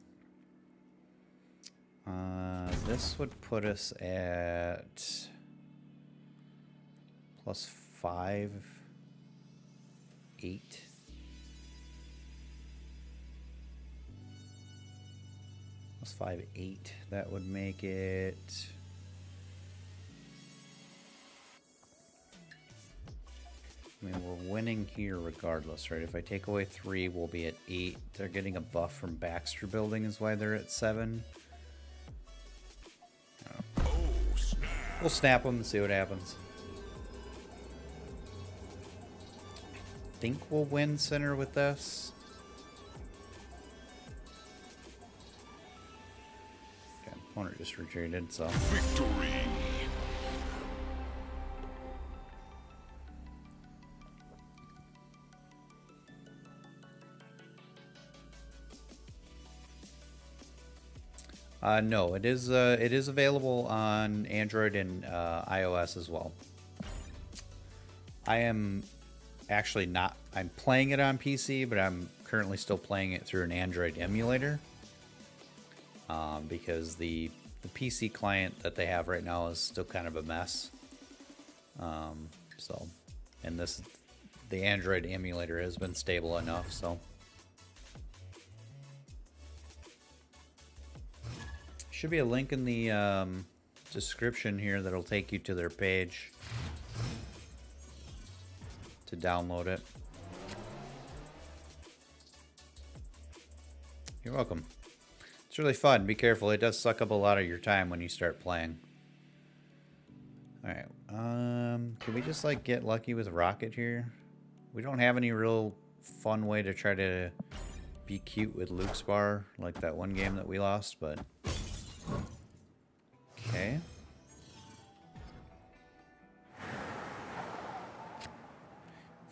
This would put us at +5, 8. +5, 8. That would make it... I mean, we're winning here regardless, right? If I take away 3, we'll be at 8. They're getting a buff from Baxter Building is why they're at 7. We'll snap them and see what happens. I think we'll win center with this. Okay, opponent just retreated, so. Victory! No, it is available on Android and iOS as well. I am actually not. I'm playing it on PC, but I'm currently still playing it through an Android emulator because the PC client that they have right now is still kind of a mess. So, and the Android emulator has been stable enough, so. Should be a link in the description here that'll take you to their page to download it. You're welcome. It's really fun. Be careful. It does suck up a lot of your time when you start playing. Alright. Can we just like get lucky with Rocket here? We don't have any real fun way to try to be cute with Luke's bar, like that one game that we lost, but okay.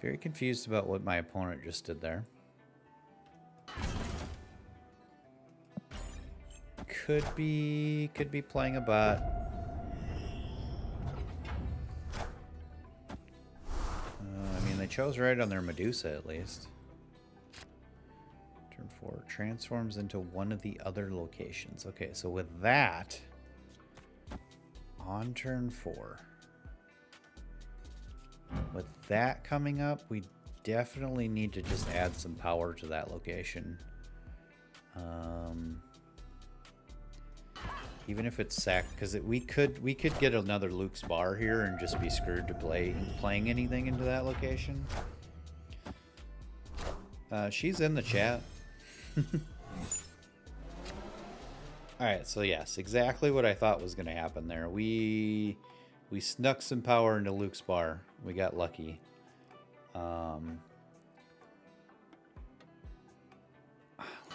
Very confused about what my opponent just did there. Could be playing a bot. I mean, they chose right on their Medusa at least. Turn 4 transforms into one of the other locations. Okay, so with that, on turn 4, with that coming up, we definitely need to just add some power to that location. Even if it's sacked, because we could get another Luke's bar here and just be screwed to playing anything into that location. She's in the chat. Alright, so yes, exactly what I thought was going to happen there. We snuck some power into Luke's bar. We got lucky.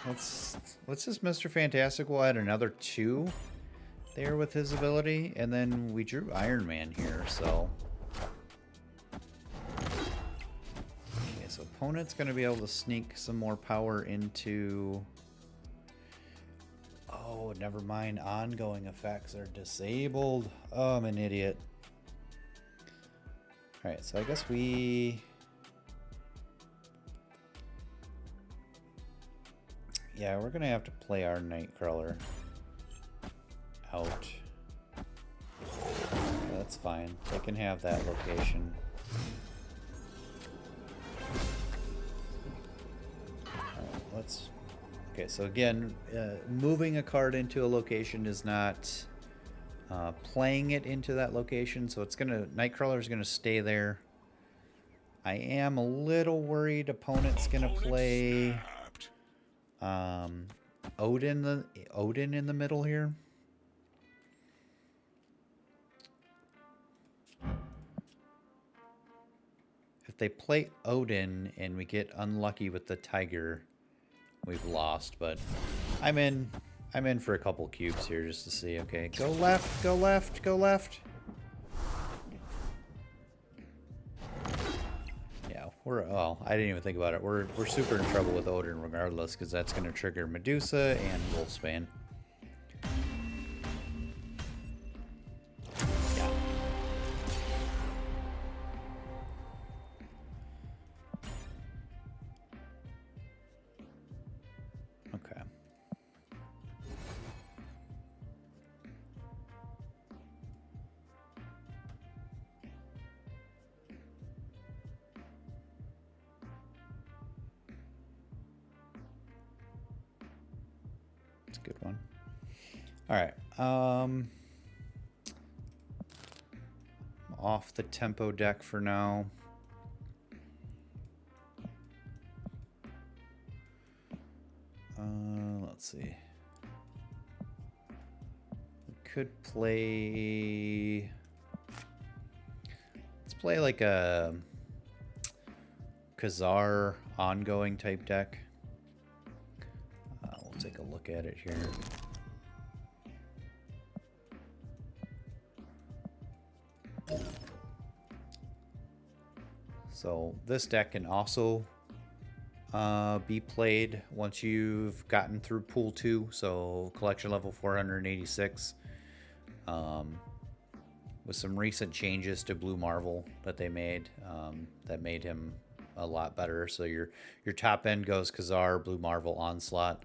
Let's just Mr. Fantastic will add another 2 there with his ability, and then we drew Iron Man here, so okay, so opponent's going to be able to sneak some more power into... Oh, never mind, ongoing effects are disabled. Oh, I'm an idiot. Alright, so I guess yeah, we're gonna have to play our Nightcrawler out. Yeah, that's fine. They can have that location. Alright, let's... Okay, so again, moving a card into a location is not playing it into that location, so it's gonna... Nightcrawler's gonna stay there. I am a little worried opponent's gonna play... Odin in the middle here. If they play Odin and we get unlucky with the tiger, we've lost, but I'm in for a couple cubes here just to see. Okay, go left, go left, go left. Well, I didn't even think about it. We're super in trouble with Odin regardless, because that's going to trigger Medusa and Wolfsbane. Yeah. Okay. Good one. All right. Off the tempo deck for now. Let's see. We could play. Let's play like a Khazar ongoing type deck. We'll take a look at it here. So this deck can also be played once you've gotten through Pool 2, so collection level 486. With some recent changes to Blue Marvel that they made, that made him a lot better. So your top end goes Khazar, Blue Marvel, Onslaught.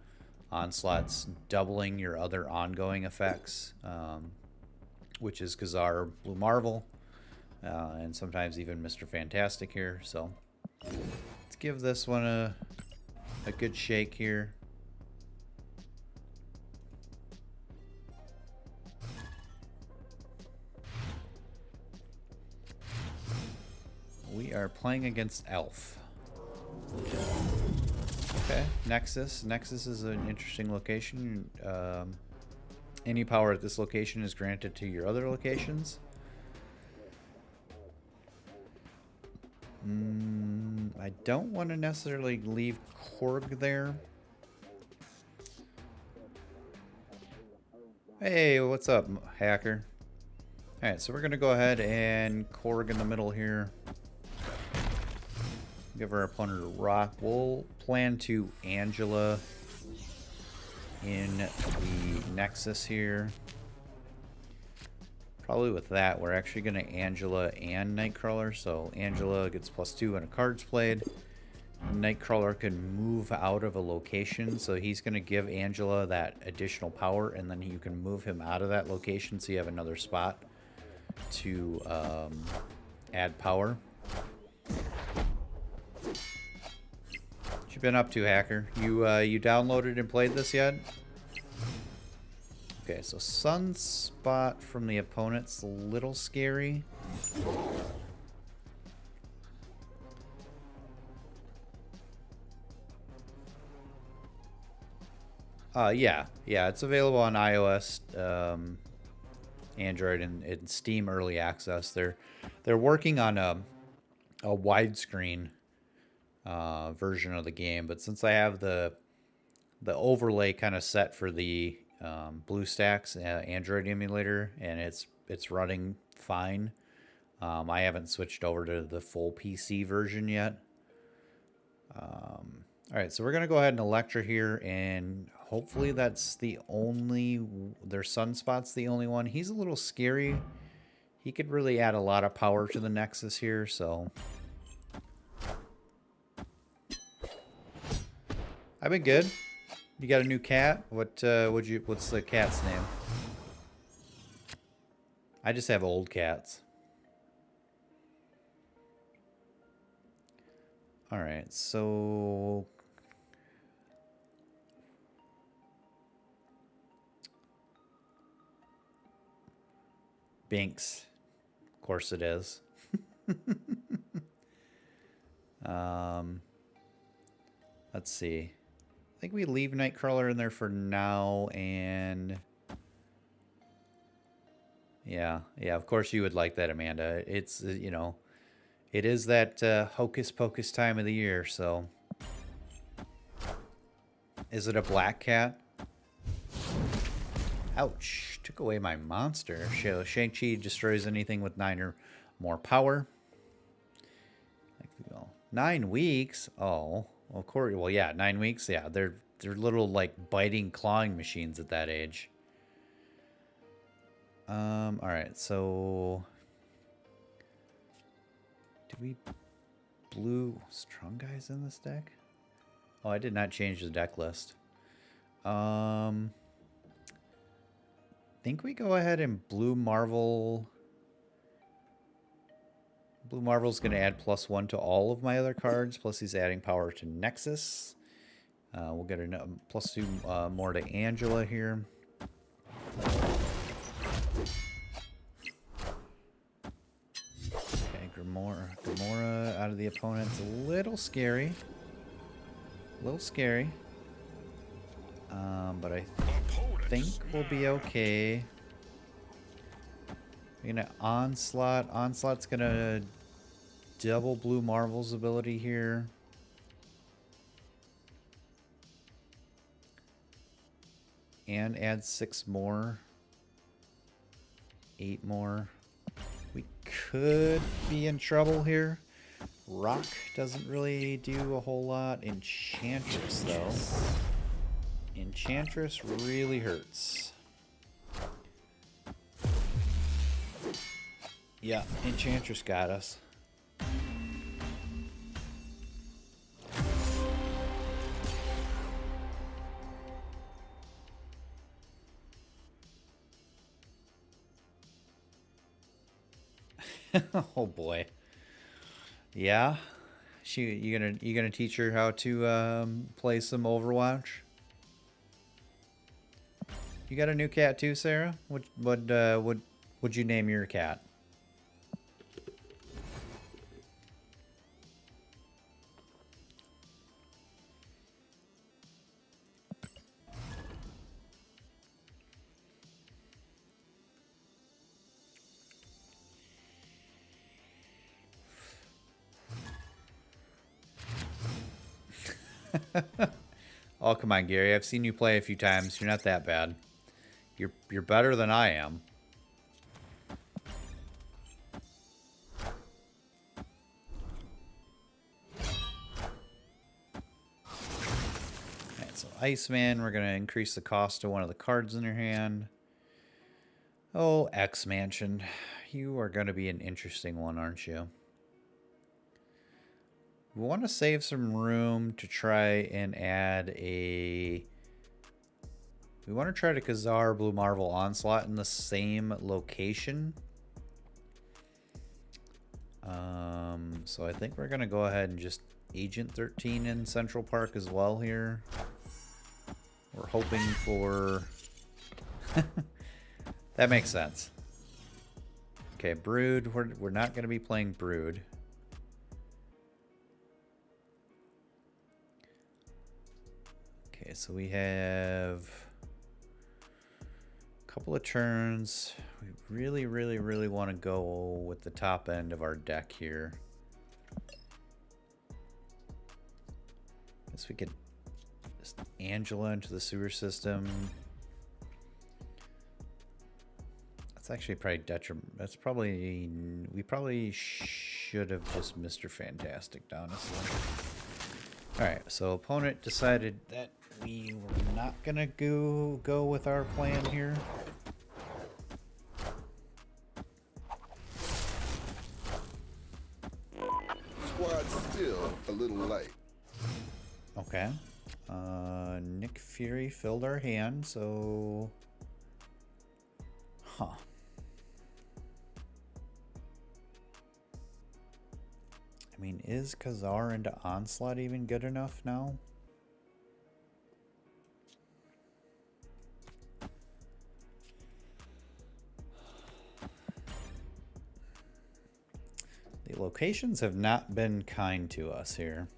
Onslaught's doubling your other ongoing effects, which is Khazar, Blue Marvel, and sometimes even Mr. Fantastic here. So let's give this one a good shake here. We are playing against Elf. Okay, Nexus. Nexus is an interesting location. Any power at this location is granted to your other locations. I don't want to necessarily leave Korg there. Hey, what's up, hacker? Alright, so we're going to go ahead and Korg in the middle here. Give our opponent a rock. We'll plan to Angela in the Nexus here. Probably with that, we're actually going to Angela and Nightcrawler. So Angela gets +2 on a cards played. Nightcrawler can move out of a location, so he's going to give Angela that additional power, and then you can move him out of that location so you have another spot to add power. What you been up to, hacker? You downloaded and played this yet? Okay, so Sunspot from the opponent's a little scary. Yeah, it's available on iOS, Android, and Steam Early Access. They're working on a widescreen version of the game, but since I have the overlay kind of set for the BlueStacks Android emulator, and it's running fine, I haven't switched over to the full PC version yet. All right, so we're gonna go ahead and Electra here, and hopefully that's the only. Their Sunspot's the only one. He's a little scary. He could really add a lot of power to the Nexus here, so. I've been good. You got a new cat? What's the cat's name? I just have old cats. All right, so Binks. Of course it is. Let's see. I think we leave Nightcrawler in there for now, and yeah, of course you would like that, Amanda. It's, you know, it is that hocus pocus time of the year, so. Is it a black cat? Ouch, took away my monster. So Shang-Chi destroys anything with 9 or more power. 9 weeks? Oh. Of course, well, yeah, 9 weeks. Yeah, they're little like biting, clawing machines at that age. All right, so did we blue strong guys in this deck? Oh, I did not change the deck list. Think we go ahead and Blue Marvel. Blue Marvel's going to add +1 to all of my other cards, plus he's adding power to Nexus. We'll get a +2 more to Angela here. Okay, Gamora out of the opponent's a little scary. But I think we'll be okay. We're gonna Onslaught. Onslaught's gonna double Blue Marvel's ability here. And add 6 more. 8 more. We could be in trouble here. Rock doesn't really do a whole lot. Enchantress, though. Enchantress really hurts. Yeah, Enchantress got us. Oh boy. Yeah. You gonna teach her how to play some Overwatch? You got a new cat too, Sarah? What would you name your cat? Oh, come on, Gary. I've seen you play a few times. You're not that bad. You're better than I am. Alright, so Iceman, we're going to increase the cost of one of the cards in your hand. Oh, X-Mansion. You are going to be an interesting one, aren't you? We want to save some room to try and add a... We want to try to Khazar Blue Marvel Onslaught in the same location. So I think we're going to go ahead and just Agent 13 in Central Park as well here. We're hoping for... That makes sense. Okay, Brood. We're not going to be playing Brood. Okay, so we have a couple of turns. We really, really, really want to go with the top end of our deck here. Guess we could just Angela into the sewer system. That's actually probably detriment. That's probably... We probably should have just Mr. Fantastic, honestly. Alright, so opponent decided that we were not gonna go with our plan here. Squad's still a little light. Okay. Nick Fury filled our hand, so... Huh. I mean, is Khazar into Onslaught even good enough now? The locations have not been kind to us here.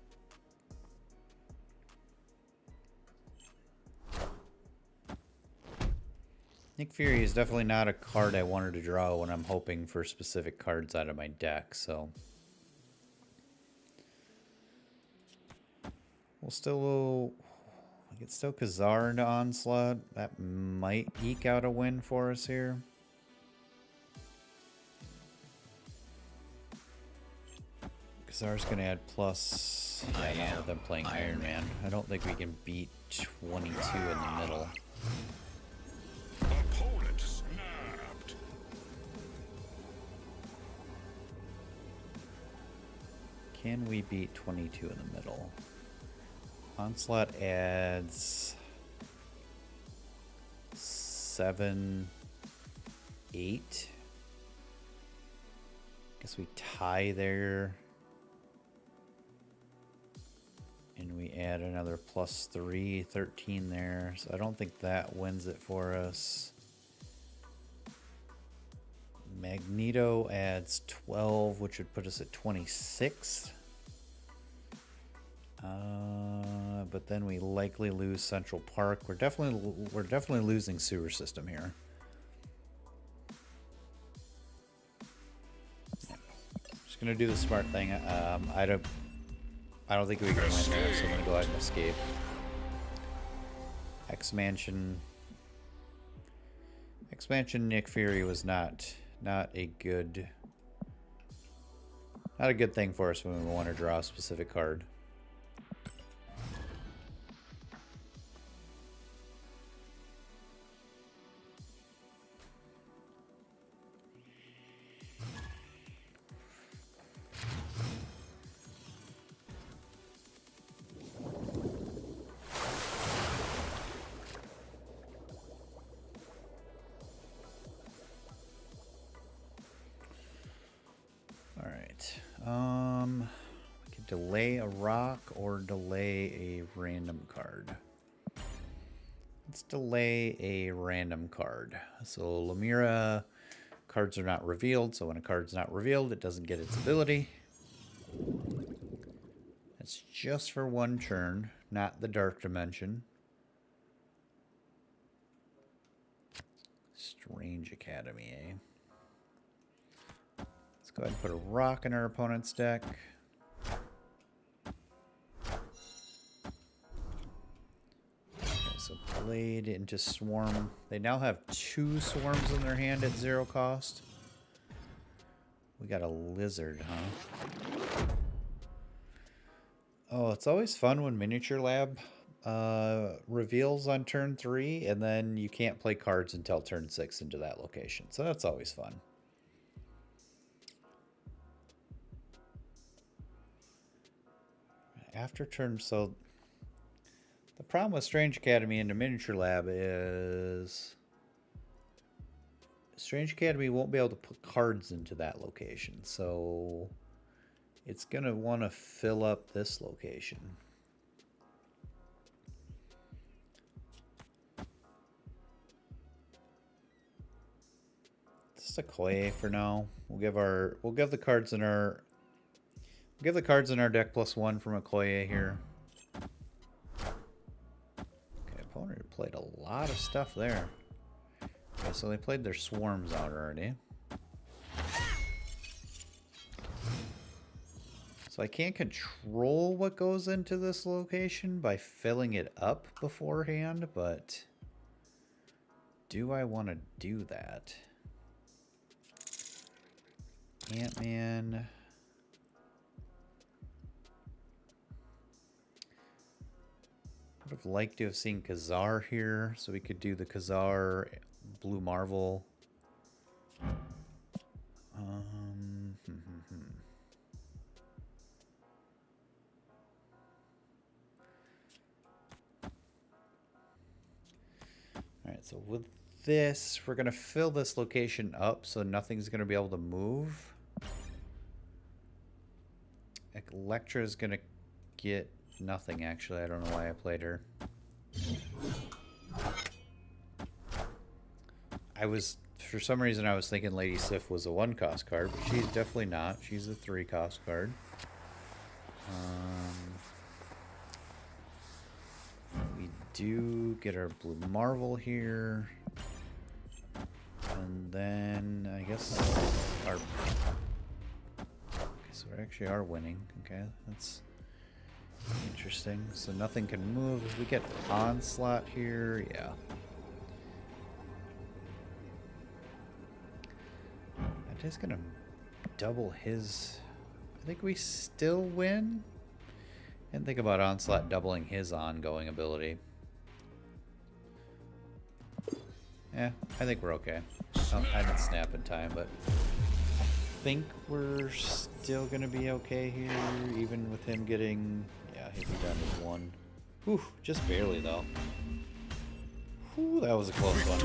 Nick Fury is definitely not a card I wanted to draw when I'm hoping for specific cards out of my deck, so... We'll still... We could still Khazar into Onslaught. That might eke out a win for us here. Khazar's going to add plus... Yeah, not with them playing Iron Man. I don't think we can beat 22 in the middle. Opponent snapped. Can we beat 22 in the middle? Onslaught adds 7, 8. Guess we tie there. And we add another plus 3, 13 there. So I don't think that wins it for us. Magneto adds 12, which would put us at 26. But then we likely lose Central Park. We're definitely losing sewer system here. Just gonna do the smart thing. I don't think we can win there, so I'm gonna go ahead and escape. X-Mansion Nick Fury was not a good thing for us when we want to draw a specific card. We could delay a rock or delay a random card. Let's delay a random card. So Lemira, cards are not revealed, so when a card's not revealed, it doesn't get its ability. It's just for one turn, not the Dark Dimension. Strange Academy, eh? Go ahead and put a rock in our opponent's deck. played into Swarm. They now have 2 swarms in their hand at 0 cost. We got a lizard, huh? Oh, it's always fun when Miniature Lab reveals on turn 3, and then you can't play cards until turn 6 into that location. So that's always fun. After turn, so the problem with Strange Academy into Miniature Lab is Strange Academy won't be able to put cards into that location, so it's going to want to fill up this location. Just a Koei for now. We'll give the cards in our deck +1 from Okoye here. Okay, opponent played a lot of stuff there. Okay, so they played their swarms out already. So I can't control what goes into this location by filling it up beforehand, but do I want to do that? Ant-Man. Would have liked to have seen Khazar here, so we could do the Khazar Blue Marvel. Alright, so with this, we're going to fill this location up so nothing's going to be able to move. Electra is going to get nothing, actually. I don't know why I played her. For some reason, I was thinking Lady Sif was a 1-cost card, but she's definitely not. She's a 3-cost card. We do get our Blue Marvel here. And then, I guess, our... Okay, so we actually are winning. Okay, that's interesting. So nothing can move. If we get Onslaught here, yeah. That is gonna double his... I think we still win. And think about Onslaught doubling his ongoing ability. Yeah, I think we're okay. Oh, I didn't snap in time, but I think we're still gonna be okay here, even with him getting... Yeah, he'll be done with 1. Whew, just barely though. Whew, that was a close one.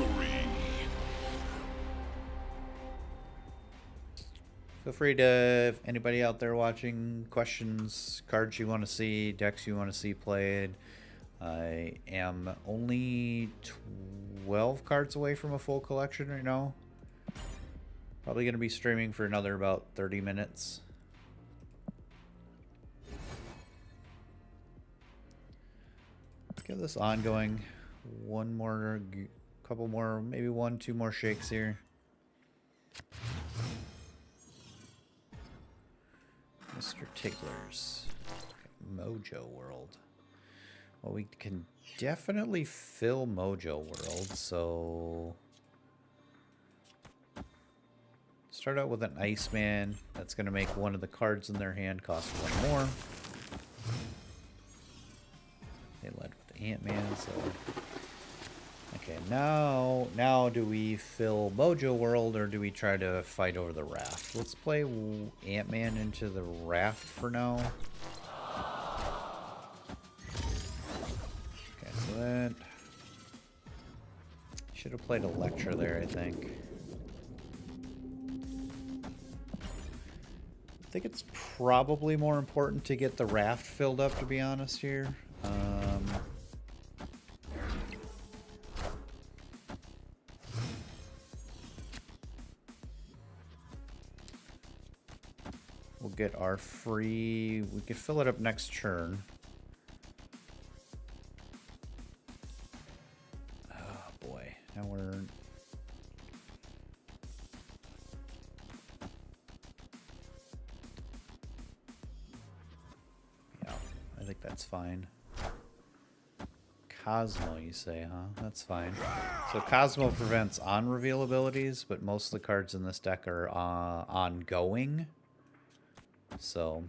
Feel free to, if anybody out there watching, questions, cards you want to see, decks you want to see played. I am only 12 cards away from a full collection right now. Probably going to be streaming for another about 30 minutes. Get this ongoing. One more, couple more, maybe 1-2 more shakes here. Mr. Tigglers. Mojo World. Well, we can definitely fill Mojo World, so... Start out with an Iceman. That's going to make one of the cards in their hand cost 1 more. They led with Ant-Man, so... Okay, now do we fill Mojo World or do we try to fight over the raft? Let's play Ant-Man into the raft for now. Okay, so that... Should have played Electra there, I think. I think it's probably more important to get the raft filled up, to be honest here. We'll get our free... We can fill it up next turn. Oh boy, now we're... Yeah, I think that's fine. Cosmo, you say, huh? That's fine. So Cosmo prevents on-reveal abilities, but most of the cards in this deck are ongoing. So...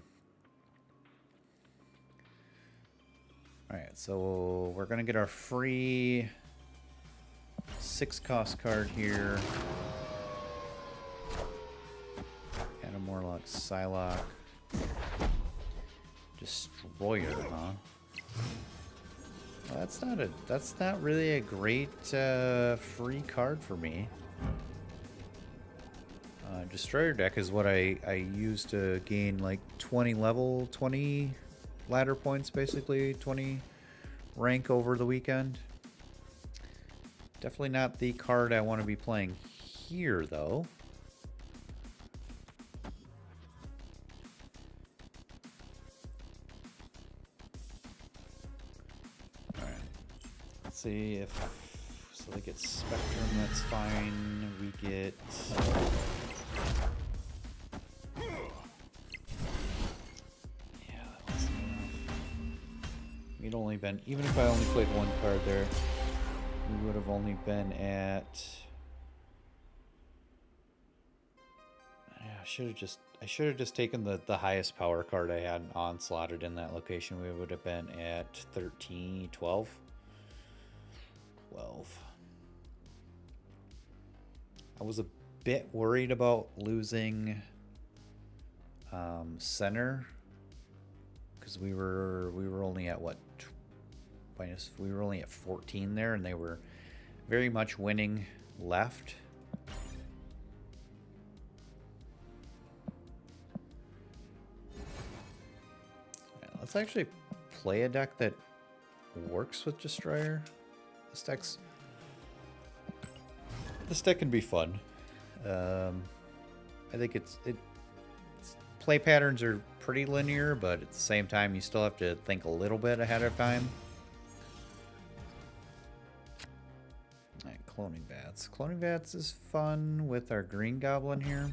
Alright, so we're gonna get our free 6-cost card here. Morlock, Psylocke, Destroyer, huh? Well, that's not really a great free card for me. Destroyer deck is what I use to gain like 20 ladder points, basically 20 rank over the weekend. Definitely not the card I want to be playing here, though. See if so they get Spectrum, that's fine. We get yeah, that wasn't enough. We'd only been, even if I only played one card there, we would have only been at I should have just taken the highest power card I had onslotted in that location. We would have been at 13, 12. 12. I was a bit worried about losing center because we were only at what we were only at 14 there, and they were very much winning left. Yeah, let's actually play a deck that works with Destroyer. This deck can be fun. I think its play patterns are pretty linear, but at the same time, you still have to think a little bit ahead of time. Alright, Cloning Bats. Cloning Bats is fun with our Green Goblin here.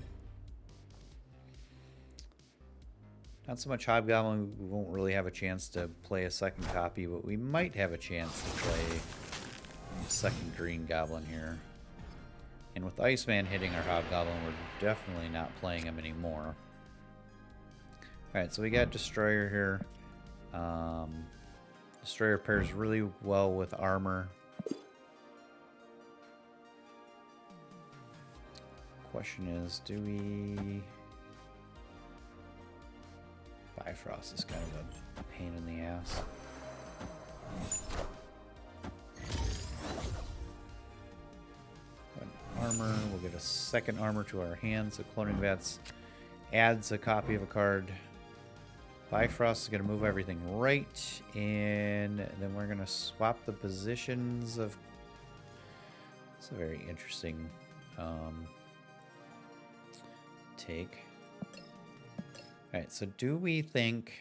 Not so much Hobgoblin. We won't really have a chance to play a second copy, but we might have a chance to play second Green Goblin here. And with Iceman hitting our Hobgoblin, we're definitely not playing him anymore. Alright, so we got Destroyer here. Destroyer pairs really well with armor. Question is, do we... Bifrost is kind of a pain in the ass. Armor, we'll get a second armor to our hands. The Cloning Bats adds a copy of a card. Bifrost is going to move everything right, and then we're going to swap the positions of... It's a very interesting take. Alright, so do we think...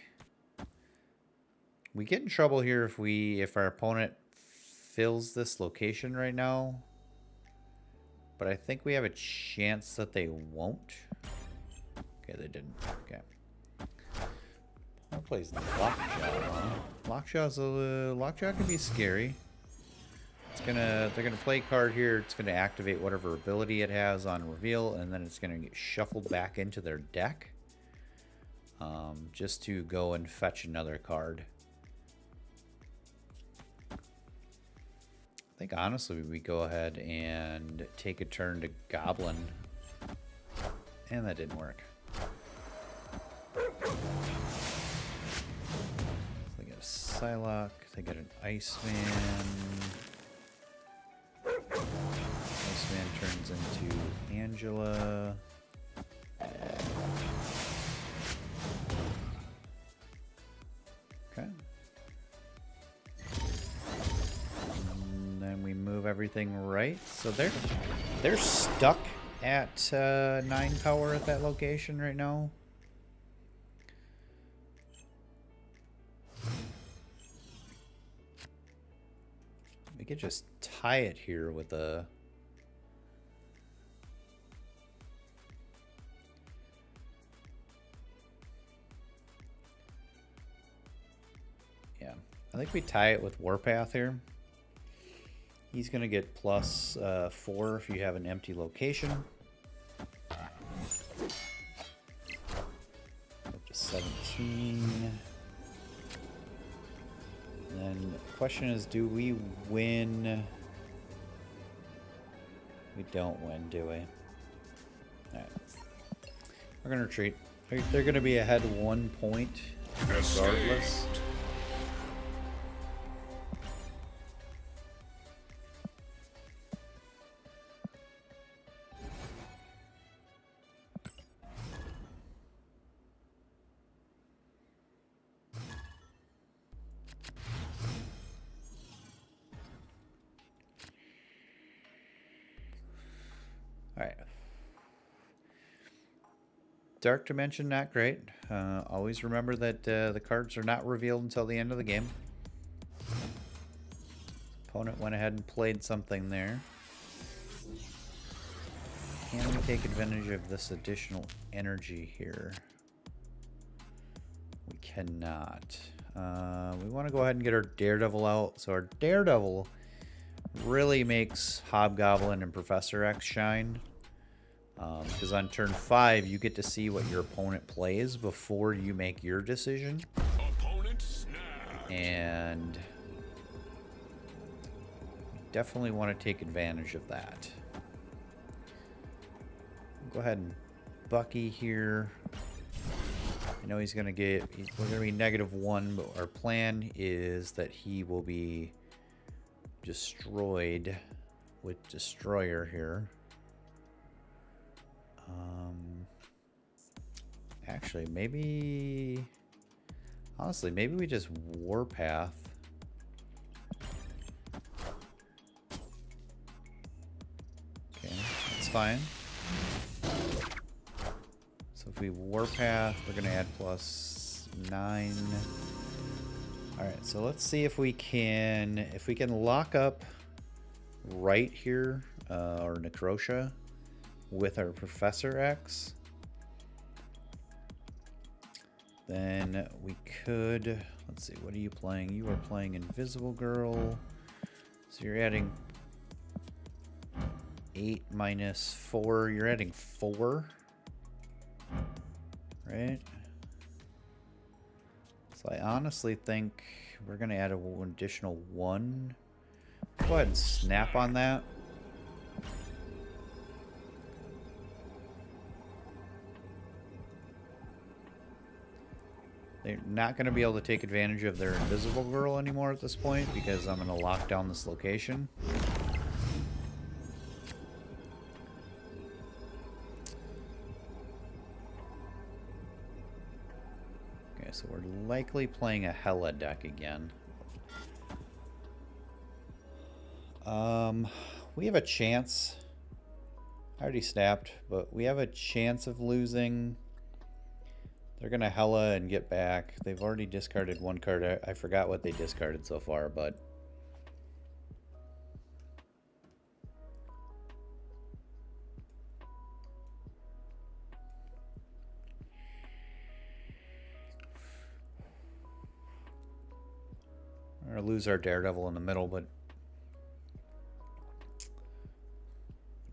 We get in trouble here if our opponent fills this location right now. But I think we have a chance that they won't. Okay, they didn't. Okay. I'll play Lockjaw. Lockjaw can be scary. They're gonna play a card here. It's gonna activate whatever ability it has on reveal, and then it's gonna get shuffled back into their deck. Just to go and fetch another card. I think honestly we go ahead and take a turn to Goblin. And that didn't work. They got a Psylocke, they got an Iceman. Iceman turns into Angela. Okay. And then we move everything right. So they're stuck at 9 power at that location right now. We could just tie it here with a... Yeah, I think we tie it with Warpath here. He's going to get plus 4 if you have an empty location. Up to 17. And then the question is, do we win? We don't win, do we? Alright. We're going to retreat. They're going to be ahead 1 point regardless. Alright. Dark Dimension, not great. Always remember that the cards are not revealed until the end of the game. Opponent went ahead and played something there. Can we take advantage of this additional energy here? We cannot. We want to go ahead and get our Daredevil out. So our Daredevil really makes Hobgoblin and Professor X shine. Because on turn 5, you get to see what your opponent plays before you make your decision. Opponent snapped. And definitely want to take advantage of that. Go ahead and Bucky here. I know he's going to get... We're going to be -1, but our plan is that he will be destroyed with Destroyer here. Actually, maybe... Honestly, maybe we just Warpath. Okay, that's fine. So if we Warpath, we're going to add +9. Alright, so let's see if we can lock up right here, or Necrosha, with our Professor X. Then we could, let's see, what are you playing? You are playing Invisible Girl. So you're adding 8 minus 4. You're adding 4. Right? So I honestly think we're going to add an additional 1. Go ahead and snap on that. They're not going to be able to take advantage of their Invisible Girl anymore at this point because I'm going to lock down this location. Okay, so we're likely playing a Hela deck again. We have a chance. I already snapped, but we have a chance of losing. They're going to Hela and get back. They've already discarded 1 card. I forgot what they discarded so far, but... We're going to lose our Daredevil in the middle, but...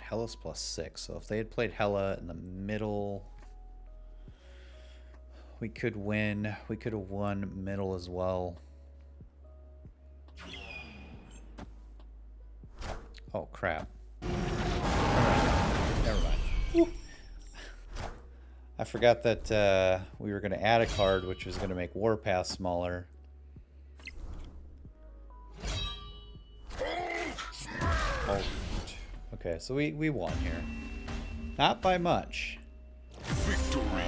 Hela's +6, so if they had played Hela in the middle... We could win. We could have won middle as well. Oh, crap. Never mind. Woo. I forgot that we were going to add a card, which was going to make Warpath smaller. Oh. Okay, so we won here. Not by much. Victory.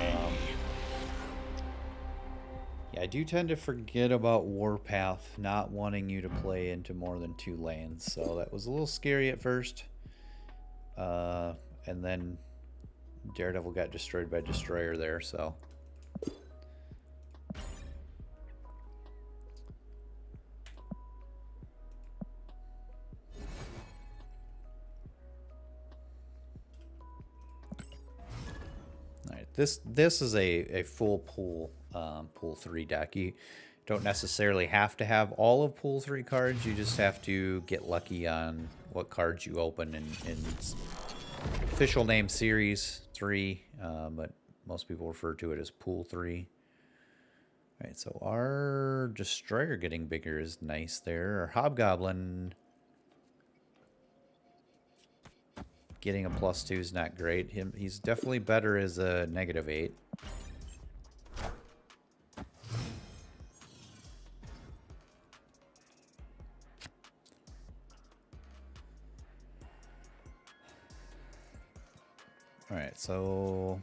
Yeah, I do tend to forget about Warpath not wanting you to play into more than 2 lanes, so that was a little scary at first. And then Daredevil got destroyed by Destroyer there, so... Alright, this is a full pool. Pool 3 deck. Don't necessarily have to have all of pool 3 cards. You just have to get lucky on what cards you open in official name series 3, but most people refer to it as pool 3. All right, so our destroyer getting bigger is nice there. Our hobgoblin getting a +2 is not great. He's definitely better as a -8. Alright, so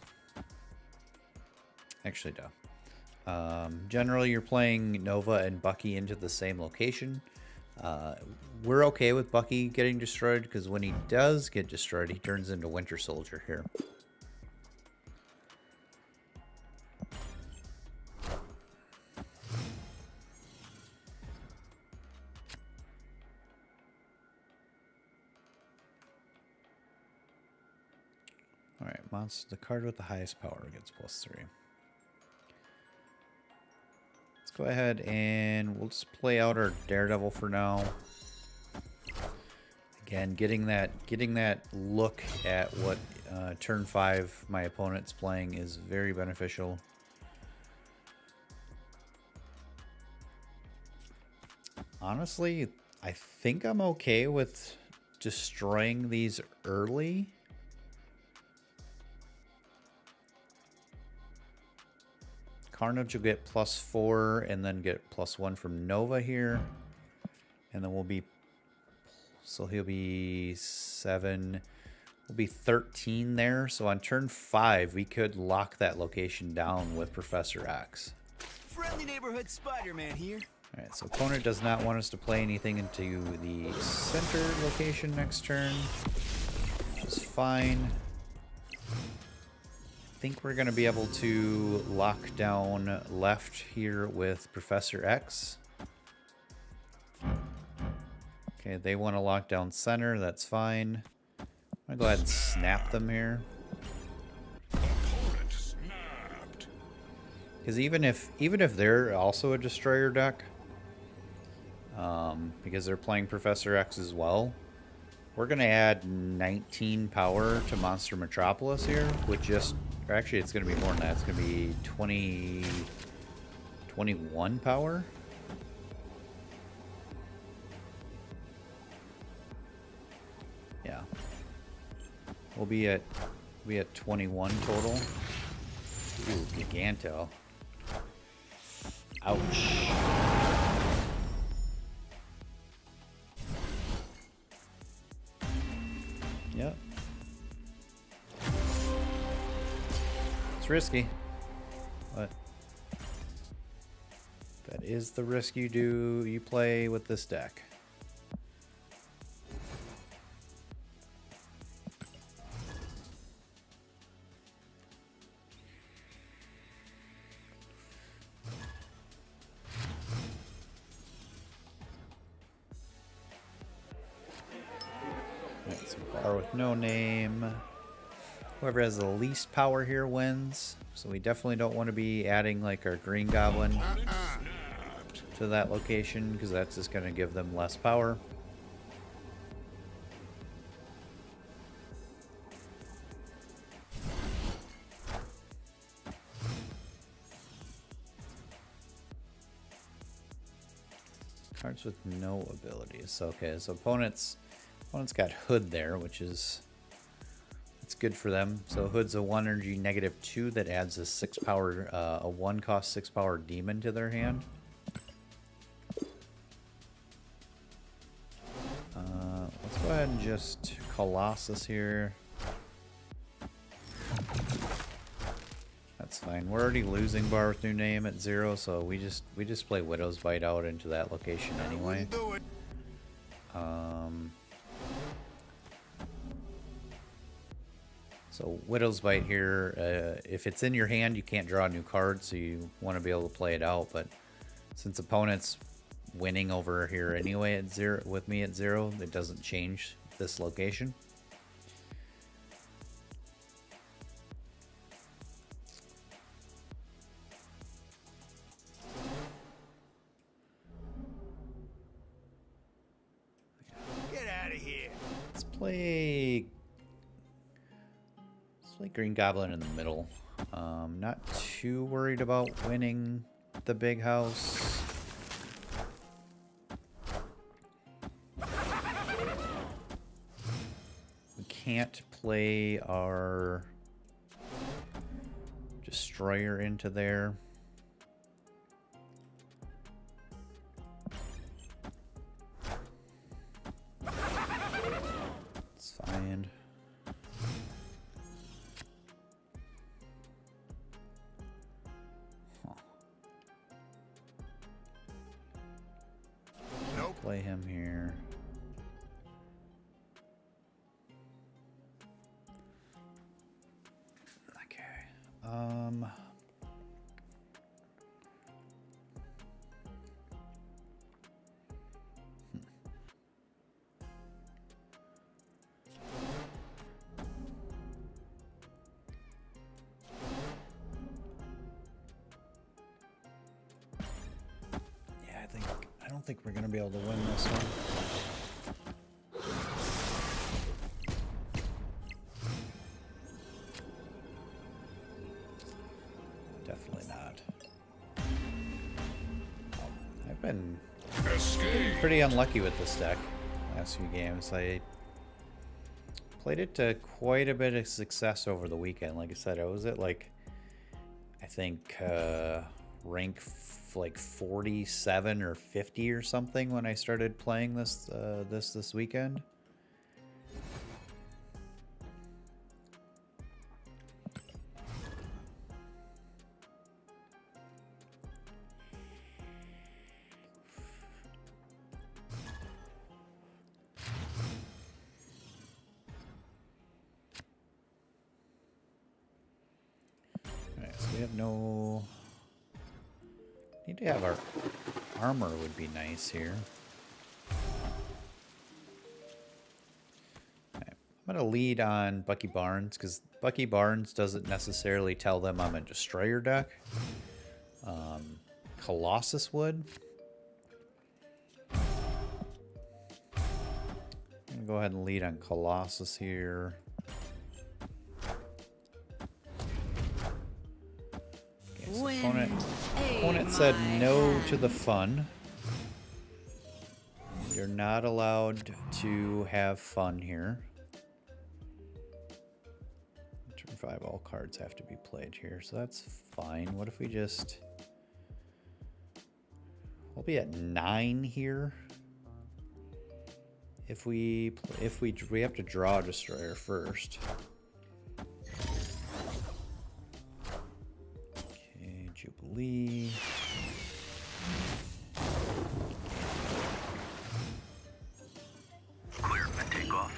actually no. Generally you're playing Nova and Bucky into the same location. We're okay with Bucky getting destroyed because when he does get destroyed, he turns into Winter Soldier here. Alright, monster, the card with the highest power gets +3. Let's go ahead and we'll just play out our Daredevil for now. Again, getting that look at what turn 5 my opponent's playing is very beneficial. Honestly, I think I'm okay with destroying these early. Carnage will get +4 and then get +1 from Nova here. And then we'll be... So he'll be 7. We'll be 13 there. So on turn 5, we could lock that location down with Professor X. Friendly neighborhood Spider-Man here. Alright, so opponent does not want us to play anything into the center location next turn. Which is fine. I think we're going to be able to lock down left here with Professor X. Okay, they want to lock down center. That's fine. I'm going to go ahead and snap them here. Opponent snapped. Because even if they're also a destroyer deck, because they're playing Professor X as well, we're going to add 19 power to Monster Metropolis here with just... Or actually, it's going to be more than that. It's going to be 21 power. Yeah. We'll be at 21 total. Ooh, Giganto. Ouch. Yep. It's risky, but that is the risk you play with this deck. Right, so bar with no name. Whoever has the least power here wins. So we definitely don't want to be adding like our Green Goblin to that location because that's just going to give them less power. Cards with no abilities. Okay, so opponent's got Hood there, which is... It's good for them. So Hood's a 1 energy -2 that adds a 6 power, a 1 cost 6 power demon to their hand. Let's go ahead and just Colossus here. That's fine. We're already losing bar with new name at 0, so we just play Widow's Bite out into that location anyway. So Widow's Bite here, if it's in your hand, you can't draw a new card, so you want to be able to play it out. But since opponent's winning over here anyway at 0 with me at 0, it doesn't change this location. play Green Goblin in the middle. Not too worried about winning the big house. We can't play our Destroyer into there. It's fine. Nope. Play him here. Okay. Yeah, I don't think we're gonna be able to win this one. Definitely not. I've been Escape. pretty unlucky with this deck last few games. I played it to quite a bit of success over the weekend. Like I said, I was at like, I think rank like 47 or 50 or something when I started playing this this weekend. Alright, so we have no... Need to have our armor would be nice here. Alright, I'm gonna lead on Bucky Barnes, because Bucky Barnes doesn't necessarily tell them I'm a Destroyer deck. Colossus would. I'm gonna go ahead and lead on Colossus here. Okay, so opponent said no to the fun. You're not allowed to have fun here. Turn 5, all cards have to be played here, so that's fine. What if we just... We'll be at 9 here. If we have to draw a Destroyer first. Okay, Jubilee. Clear and take off.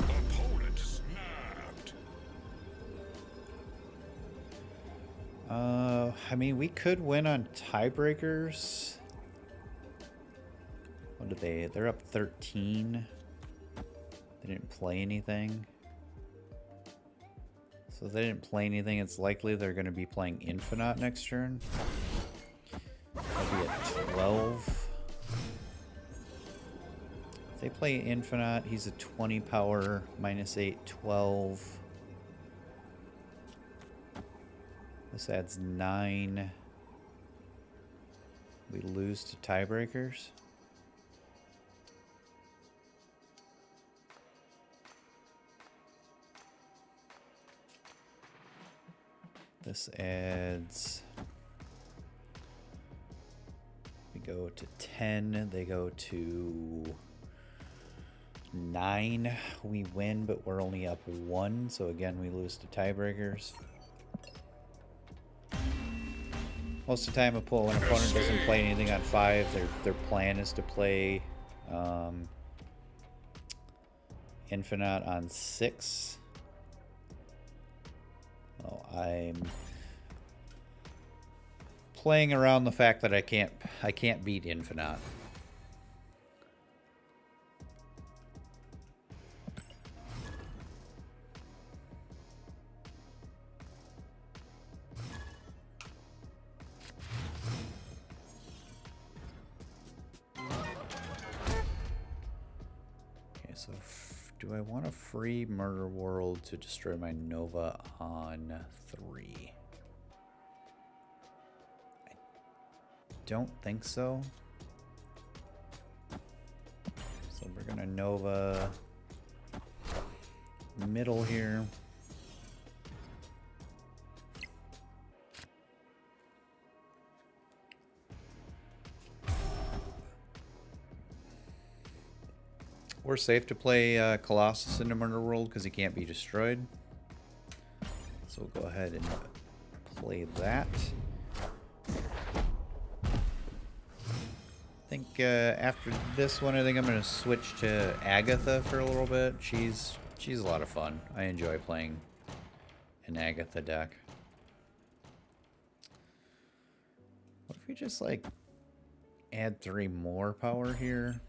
Opponent snapped. I mean, we could win on tiebreakers. What did they? They're up 13. They didn't play anything. So if they didn't play anything, it's likely they're going to be playing Infinite next turn. They'll be at 12. If they play Infinite, he's a 20 power, -8, 12. This adds 9. We lose to tiebreakers. This adds... We go to 10, they go to 9. We win, but we're only up 1, so again we lose to tiebreakers. Most of the time, when an opponent doesn't play anything on 5, their plan is to play Infinite on 6. Well, I'm playing around the fact that I can't beat Infinite. so do I want a free Murder World to destroy my Nova on 3? I don't think so. So we're gonna Nova middle here. We're safe to play Colossus into Murder World because he can't be destroyed. So we'll go ahead and play that. I think after this one, I think I'm going to switch to Agatha for a little bit. She's a lot of fun. I enjoy playing an Agatha deck. What if we just like add 3 more power here?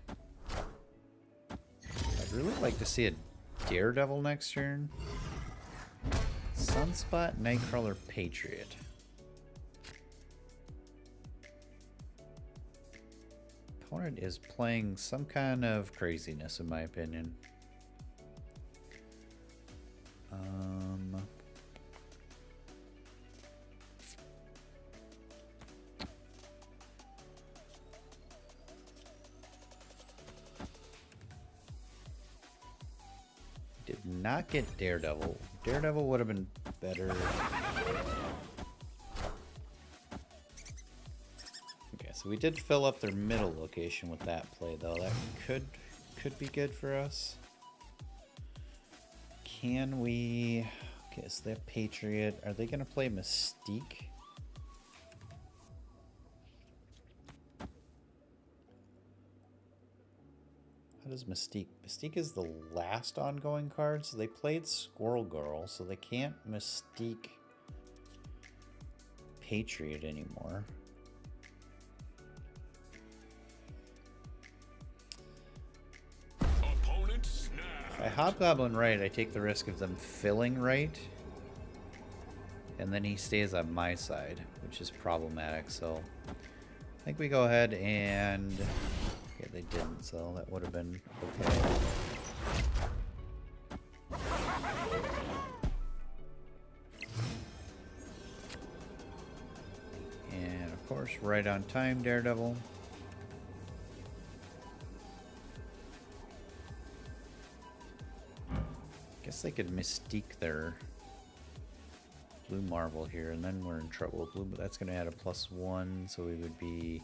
I'd really like to see a Daredevil next turn. Sunspot, Nightcrawler, Patriot. Opponent is playing some kind of craziness, in my opinion. Did not get Daredevil. Daredevil would have been better. Okay, so we did fill up their middle location with that play, though. That could be good for us. Can we... Okay, so they have Patriot. Are they going to play Mystique? How does Mystique? Mystique is the last ongoing card, so they played Squirrel Girl, so they can't Mystique Patriot anymore. Opponent snapped. If I Hobgoblin right, I take the risk of them filling right, and then he stays on my side, which is problematic, so I think we go ahead and... Okay, they didn't, so that would have been okay. And of course, right on time, Daredevil. Guess they could Mystique their Blue Marvel here, and then we're in trouble with Blue, but that's going to add a +1, so we would be...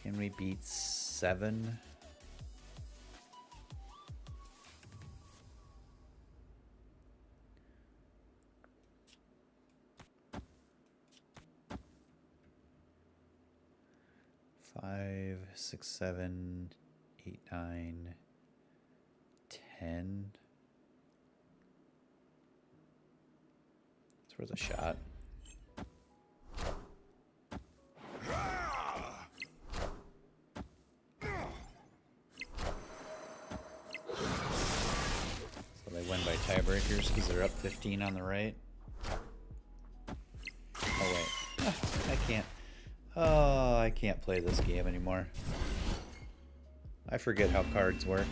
Can we beat 7? Five, 6, 7, 8, 9, 10. It's worth a shot. Win by tiebreakers because they're up 15 on the right. Oh wait, I can't. Oh, I can't play this game anymore. I forget how cards work.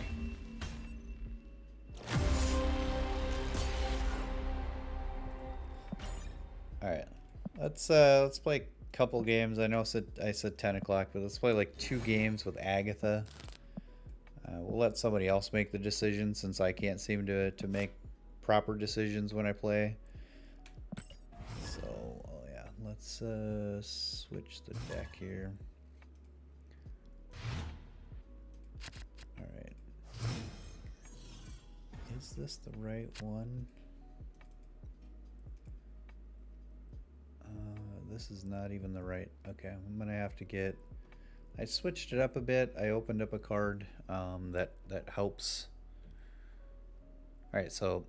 All right, let's play a couple games. I know I said 10 o'clock, but let's play like 2 games with Agatha. We'll let somebody else make the decision since I can't seem to make proper decisions when I play. So, oh yeah, let's switch the deck here. Alright. Is this the right one? This is not even the right... Okay, I'm going to have to get... I switched it up a bit. I opened up a card that helps. All right, so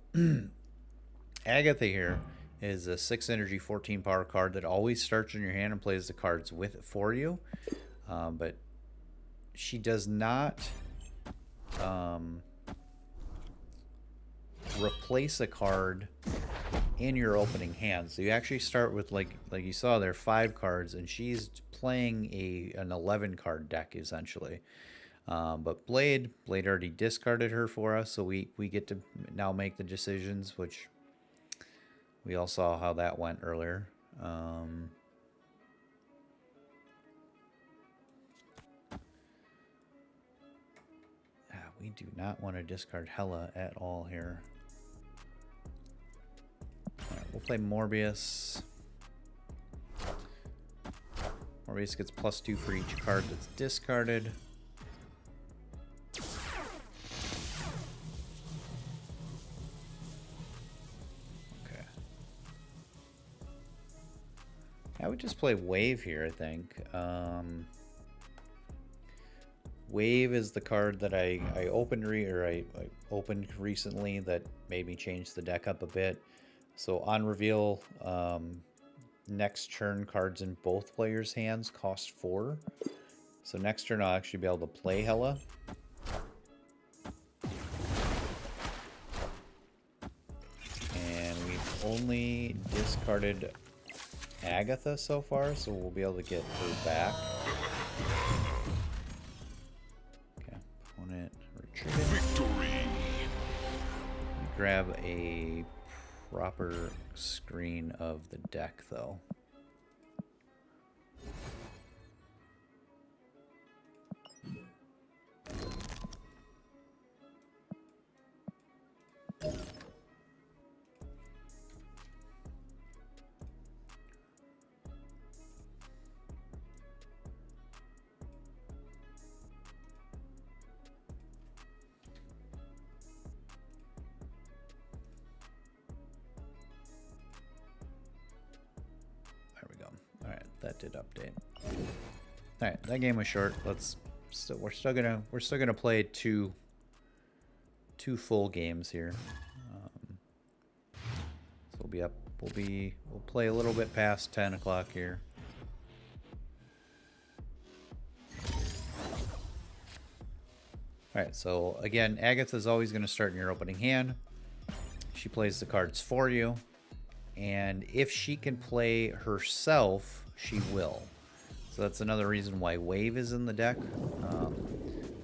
Agatha here is a 6 energy, 14 power card that always starts in your hand and plays the cards with it for you. But she does not replace a card in your opening hand. So you actually start with, like you saw there, 5 cards, and she's playing an 11 card deck essentially. But Blade already discarded her for us, so we get to now make the decisions, which we all saw how that went earlier. We do not want to discard Hela at all here. All right, we'll play Morbius. Morbius gets +2 for each card that's discarded. Okay. I would just play Wave here, I think. Wave is the card that I opened opened recently that made me change the deck up a bit. So on reveal, next turn cards in both players' hands cost 4. So next turn I'll actually be able to play Hela. And we've only discarded Agatha so far, so we'll be able to get her back. Victory. Grab a proper screen of the deck, though. That did update. All right, that game was short. We're still gonna play two full games here. So we'll be up. We'll play a little bit past 10 o'clock here. All right. So again, Agatha's always gonna start in your opening hand. She plays the cards for you, and if she can play herself, she will. So that's another reason why Wave is in the deck.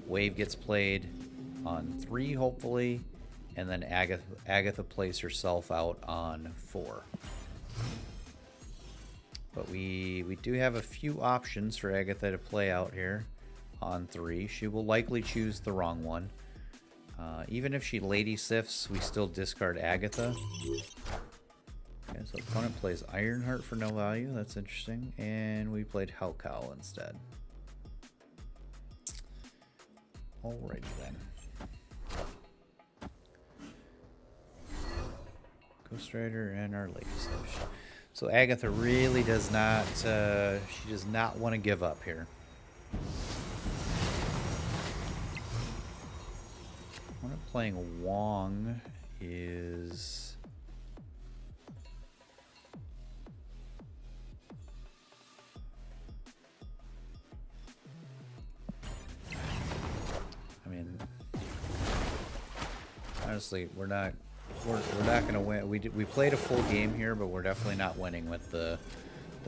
Wave gets played on 3, hopefully, and then Agatha plays herself out on 4. But we do have a few options for Agatha to play out here on 3. She will likely choose the wrong one. Even if she Lady Sifts, we still discard Agatha. Okay, so opponent plays Ironheart for no value. That's interesting. And we played Hellcow instead. Alrighty then. Ghost Rider and our Lady Sif. So Agatha really does not, she does not want to give up here. Opponent playing Wong is... Honestly, we're not gonna win. We played a full game here, but we're definitely not winning with the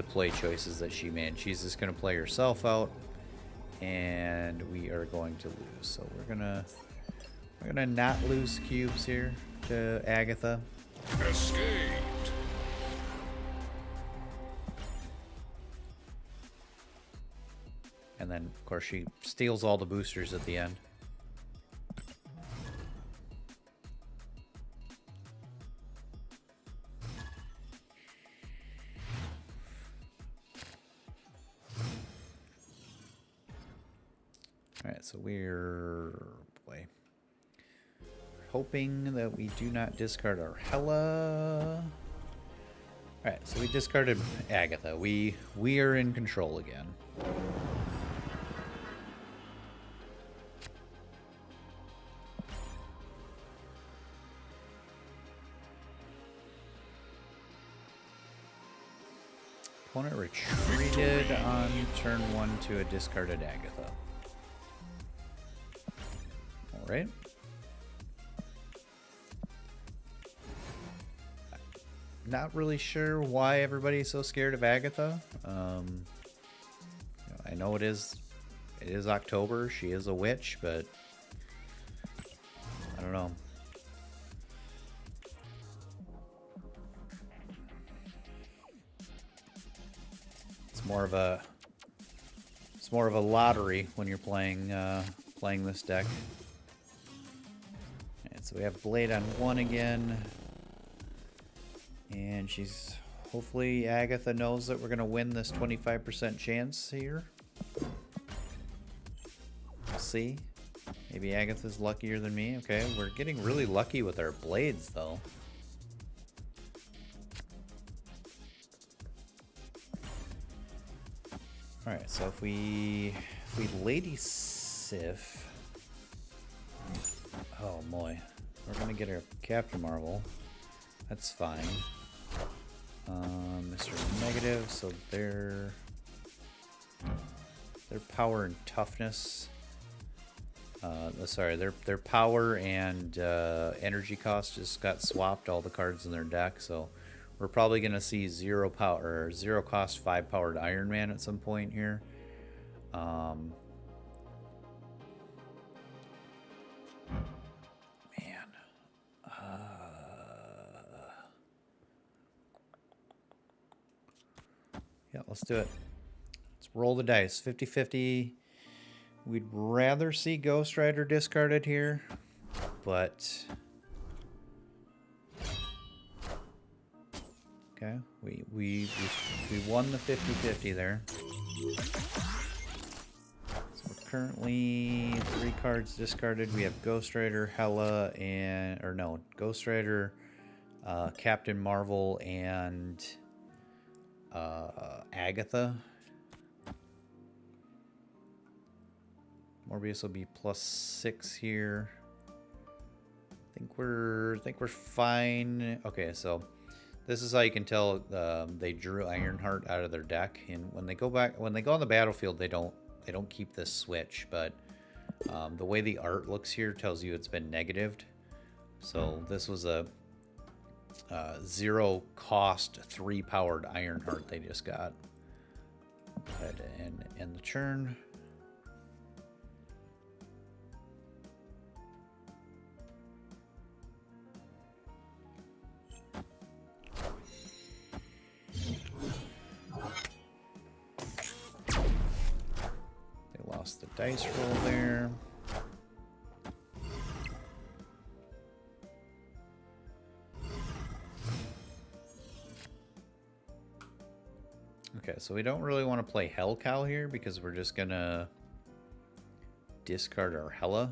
play choices that she made. She's just gonna play herself out, and we are going to lose. So we're gonna not lose cubes here to Agatha. Escaped. And then, of course, she steals all the boosters at the end. Alright, so we're hoping that we do not discard our Hela. Alright, so we discarded Agatha. We are in control again. Opponent retreated on turn 1 to a discarded Agatha. Alright. not really sure why everybody's so scared of Agatha. I know it is October. She is a witch, but I don't know. It's more of a lottery when you're playing this deck. Alright, so we have Blade on 1 again. And she's... Hopefully Agatha knows that we're going to win this 25% chance here. We'll see. Maybe Agatha's luckier than me. Okay, we're getting really lucky with our blades, though. Alright, so if we Lady Sif... Oh boy. We're going to get our Captain Marvel. That's fine. Mr. Negative, so their power and toughness. Sorry, their power and energy cost just got swapped, all the cards in their deck, so we're probably gonna see 0 power or 0 cost 5 powered Iron Man at some point here. Yeah, let's do it. Let's roll the dice. 50-50. We'd rather see Ghost Rider discarded here, but... Okay, we won the 50-50 there. So we're currently 3 cards discarded. We have Ghost Rider, Hela, and... Or no, Ghost Rider, Captain Marvel, and... Agatha. Morbius will be +6 here. I think we're fine. Okay, so this is how you can tell they drew Ironheart out of their deck, and when they go on the battlefield, they don't keep this switch. But the way the art looks here tells you it's been negatived. So this was a 0 cost 3 powered Ironheart they just got. Go ahead and end the churn. They lost the dice roll there. Okay, so we don't really want to play Hellcow here because we're just gonna discard our Hela.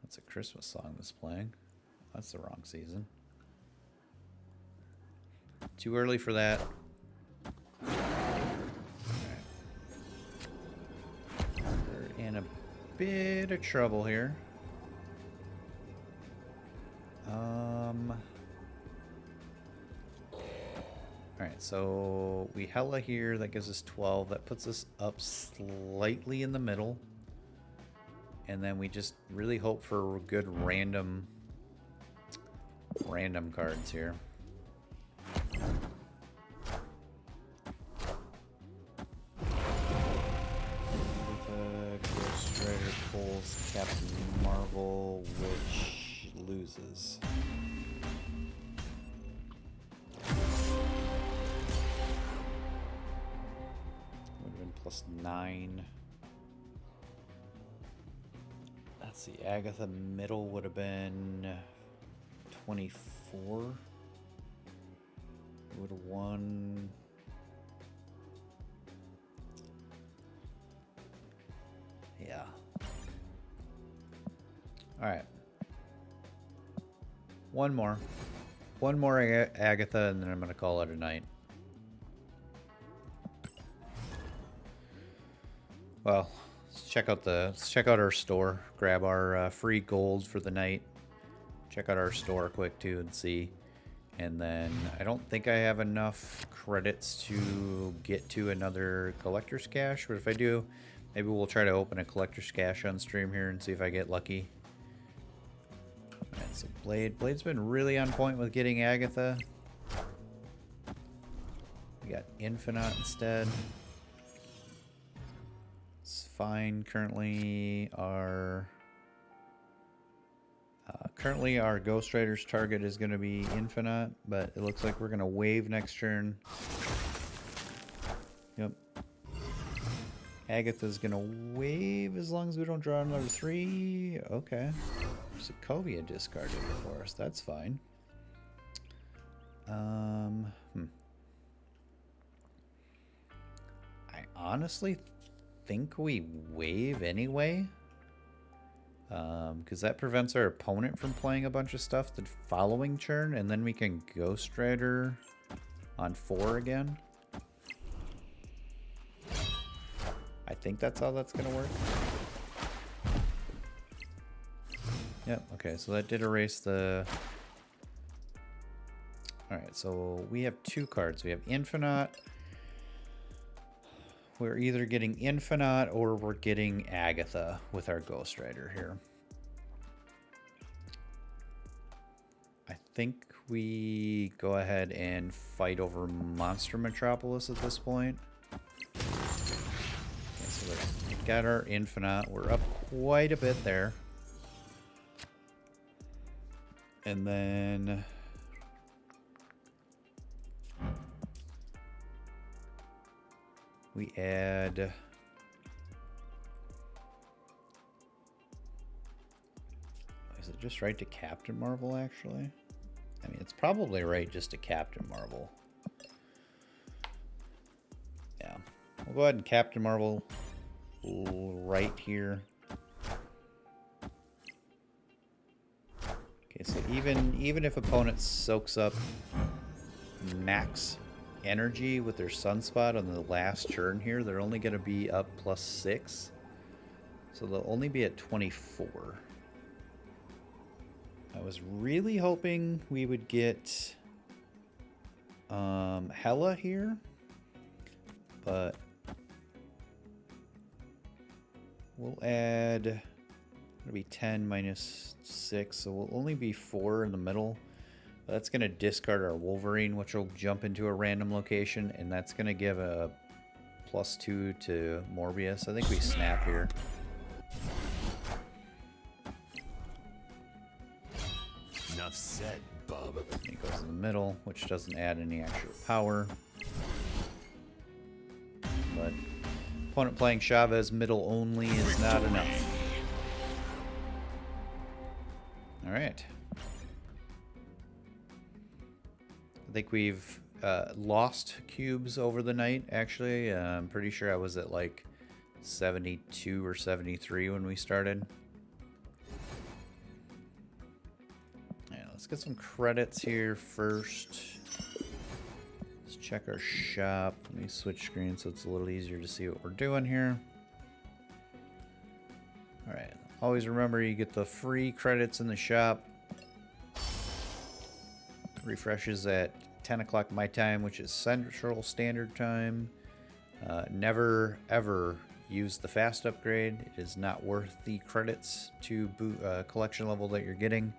That's a Christmas song that's playing. That's the wrong season. Too early for that. We're in a bit of trouble here. Alright, so we Hela here, that gives us 12. That puts us up slightly in the middle. And then we just really hope for good random cards here. Ghost Rider pulls Captain Marvel, which loses. +9. Let's see, Agatha middle would have been 24. Would have won. Yeah. Alright. One more Agatha, and then I'm going to call it a night. Well, let's check out our store. Grab our free gold for the night. Check out our store quick too and see. And then I don't think I have enough credits to get to another collector's cache, but if I do, maybe we'll try to open a collector's cache on stream here and see if I get lucky. Alright, so Blade's been really on point with getting Agatha. We got Infinite instead. It's fine. Currently our Ghost Rider's target is going to be Infinite, but it looks like we're going to wave next turn. Yep. Agatha's going to wave as long as we don't draw another 3. Okay. Sokovia discarded for us. That's fine. I honestly think we wave anyway. Because that prevents our opponent from playing a bunch of stuff the following turn, and then we can Ghost Rider on 4 again. I think that's how that's going to work. Yep, okay, so that did erase the... Alright, so we have 2 cards. We have Infinite. We're either getting Infinite or we're getting Agatha with our Ghost Rider here. I think we go ahead and fight over Monster Metropolis at this point. Okay, so we got our Infinite. We're up quite a bit there. And then... we add... Is it just right to Captain Marvel, actually? I mean, it's probably right just to Captain Marvel. Yeah. We'll go ahead and Captain Marvel right here. Okay, so even if opponent soaks up max energy with their Sunspot on the last turn here, they're only going to be up +6. So they'll only be at 24. I was really hoping we would get Hela here, but we'll add, it'll be 10 minus 6, so we'll only be 4 in the middle. That's going to discard our Wolverine, which will jump into a random location, and that's going to give a +2 to Morbius. I think we snap here. Enough said, bub. He goes in the middle, which doesn't add any extra power. But opponent playing Chavez middle only is not enough. Alright. I think we've lost cubes over the night, actually. I'm pretty sure I was at like 72 or 73 when we started. Yeah, let's get some credits here first. Let's check our shop. Let me switch screens so it's a little easier to see what we're doing here. Alright, always remember you get the free credits in the shop. Refreshes at 10 o'clock my time, which is Central Standard Time. Never ever use the fast upgrade. It is not worth the credits to collection level that you're getting.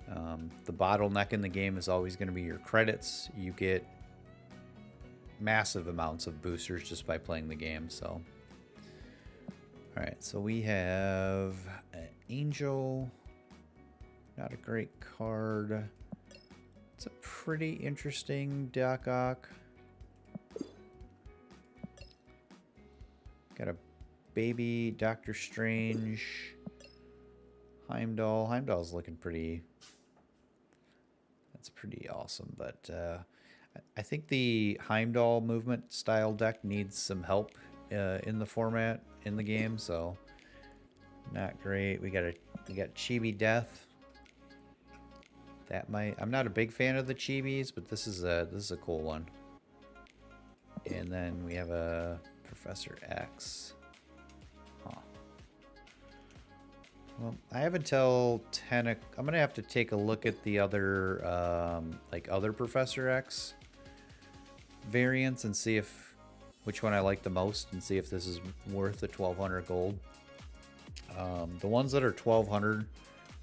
The bottleneck in the game is always going to be your credits. You get massive amounts of boosters just by playing the game. So, all right, so we have an Angel. Not a great card. It's a pretty interesting Doc Ock. Got a baby Doctor Strange. Heimdall. Heimdall's looking pretty... That's pretty awesome, but I think the Heimdall movement style deck needs some help in the format, in the game, so not great. We got Chibi Death. That might... I'm not a big fan of the Chibis, but this is a cool one. And then we have a Professor X. Huh. Well, I have until 10. I'm gonna have to take a look at the other other Professor X variants and see which one I like the most, and see if this is worth the 1,200 gold. The ones that are 1,200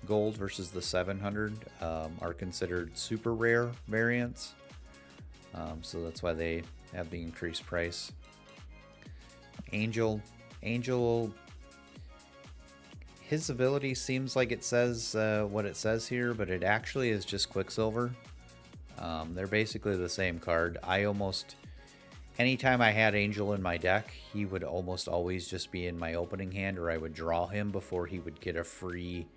gold versus the 700 are considered super rare variants. So that's why they have the increased price. Angel, his ability seems like it says what it says here, but it actually is just Quicksilver. They're basically the same card. Anytime I had Angel in my deck, he would almost always just be in my opening hand, or I would draw him before he would get a free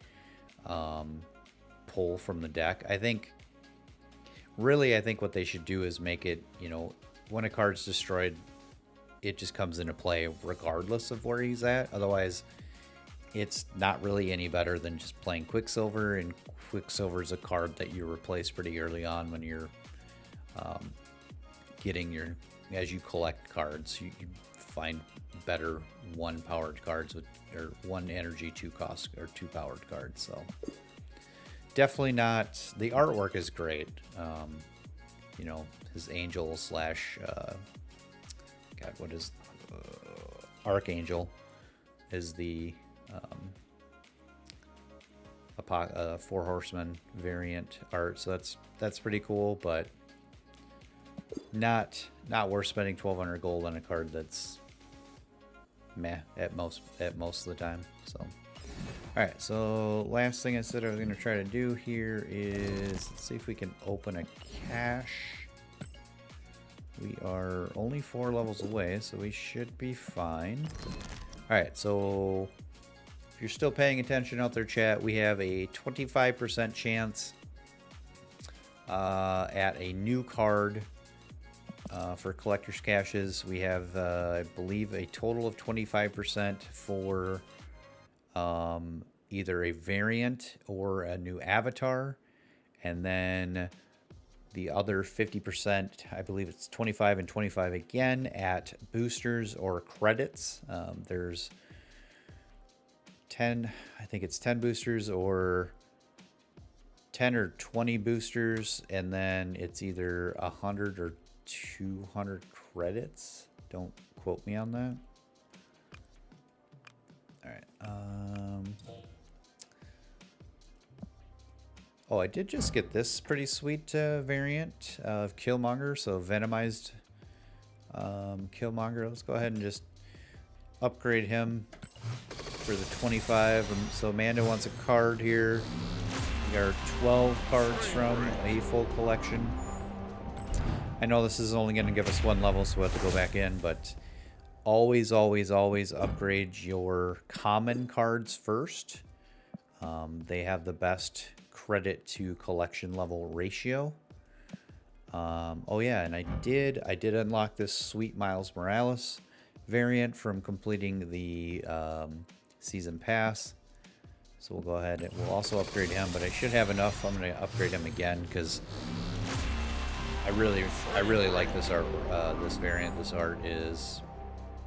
pull from the deck. I think what they should do is make it, when a card's destroyed, it just comes into play regardless of where he's at. Otherwise, it's not really any better than just playing Quicksilver, and Quicksilver's a card that you replace pretty early on when you're as you collect cards, you find better 1 powered cards or 1 energy 2 cost or 2 powered cards. So definitely not. The artwork is great. His angel slash Archangel is the 4 horseman variant art, so that's pretty cool, but not worth spending 1,200 gold on a card that's meh at most of the time. So alright, so last thing I said I was going to try to do here is let's see if we can open a cache. We are only 4 levels away, so we should be fine. Alright, so if you're still paying attention out there, chat, we have a 25% chance at a new card for collector's caches. We have, I believe, a total of 25% for either a variant or a new avatar. And then the other 50%, I believe it's 25 and 25 again, at boosters or credits. There's 10, I think it's 10 boosters or 10 or 20 boosters, and then it's either 100 or 200 credits. Don't quote me on that. All right. Oh, I did just get this pretty sweet variant of Killmonger. So Venomized Killmonger. Let's go ahead and just upgrade him for the 25. So Amanda wants a card here. We got 12 cards from a full collection. I know this is only going to give us 1 level, so we'll have to go back in, but always, always, always upgrade your common cards first. They have the best credit to collection level ratio. Oh yeah, and I did unlock this sweet Miles Morales variant from completing the season pass. So we'll go ahead and we'll also upgrade him, but I should have enough. I'm going to upgrade him again because I really like this art, this variant. This art is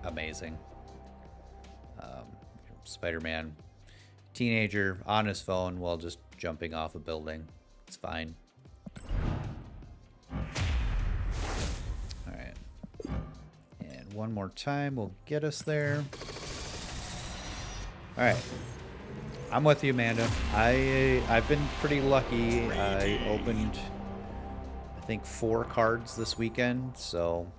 amazing. Spider-Man, teenager on his phone while just jumping off a building. It's fine. All right, and one more time will get us there. All right. I'm with you, Amanda. I've been pretty lucky. I opened, I think, 4 cards this weekend, so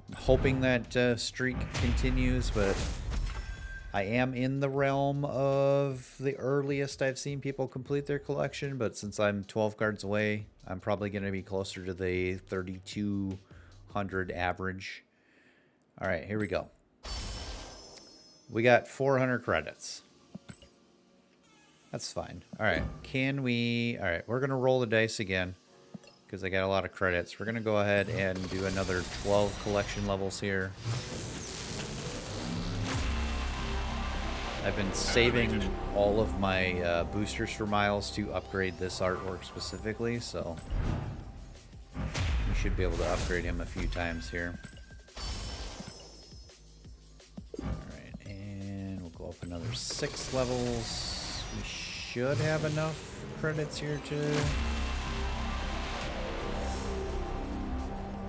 I'm hoping that streak continues, but I am in the realm of the earliest I've seen people complete their collection, but since I'm 12 cards away, I'm probably going to be closer to the 3,200 average. All right, here we go. We got 400 credits. That's fine. All right, can we... All right, we're going to roll the dice again because I got a lot of credits. We're going to go ahead and do another 12 collection levels here. I've been saving all of my boosters for Miles to upgrade this artwork specifically, so we should be able to upgrade him a few times here. Alright, and we'll go up another 6 levels. We should have enough credits here to...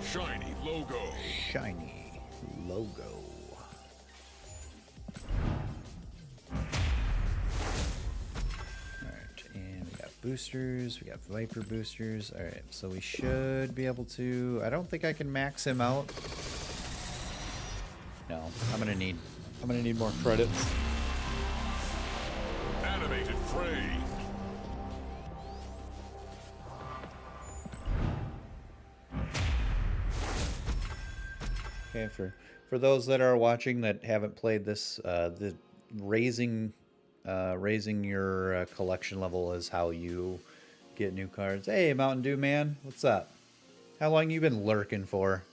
Shiny logo. Shiny logo. boosters. We got Viper boosters. All right, so we should be able to. I don't think I can max him out. No, I'm gonna need more credits. Animated fray. Okay, for those that are watching that haven't played this, the raising your collection level is how you get new cards. Hey, Mountain Dew man, what's up? How long you been lurking for?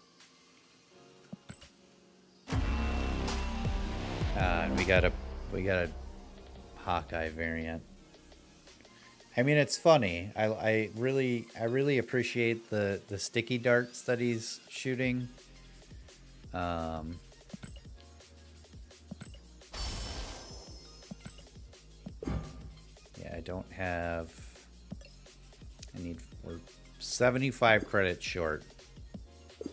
And we got a Hawkeye variant. I mean, it's funny. I really appreciate the sticky darts that he's shooting. Yeah, I don't have. We're 75 credits short. All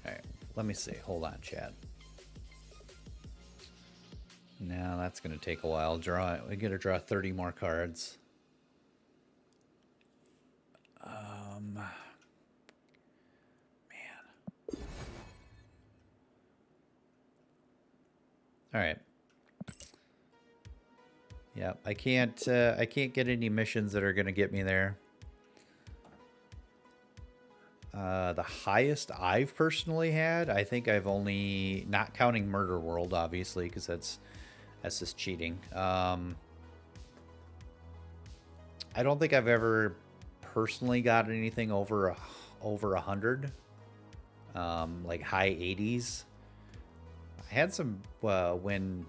right, let me see. Hold on, Chad. Now that's gonna take a while. We gotta draw 30 more cards. Man. All right. Yeah, I can't get any missions that are gonna get me there. The highest I've personally had, I think I've only, not counting Murder World, obviously, because that's just cheating. I don't think I've ever personally got anything over 100, like high 80s. I had some when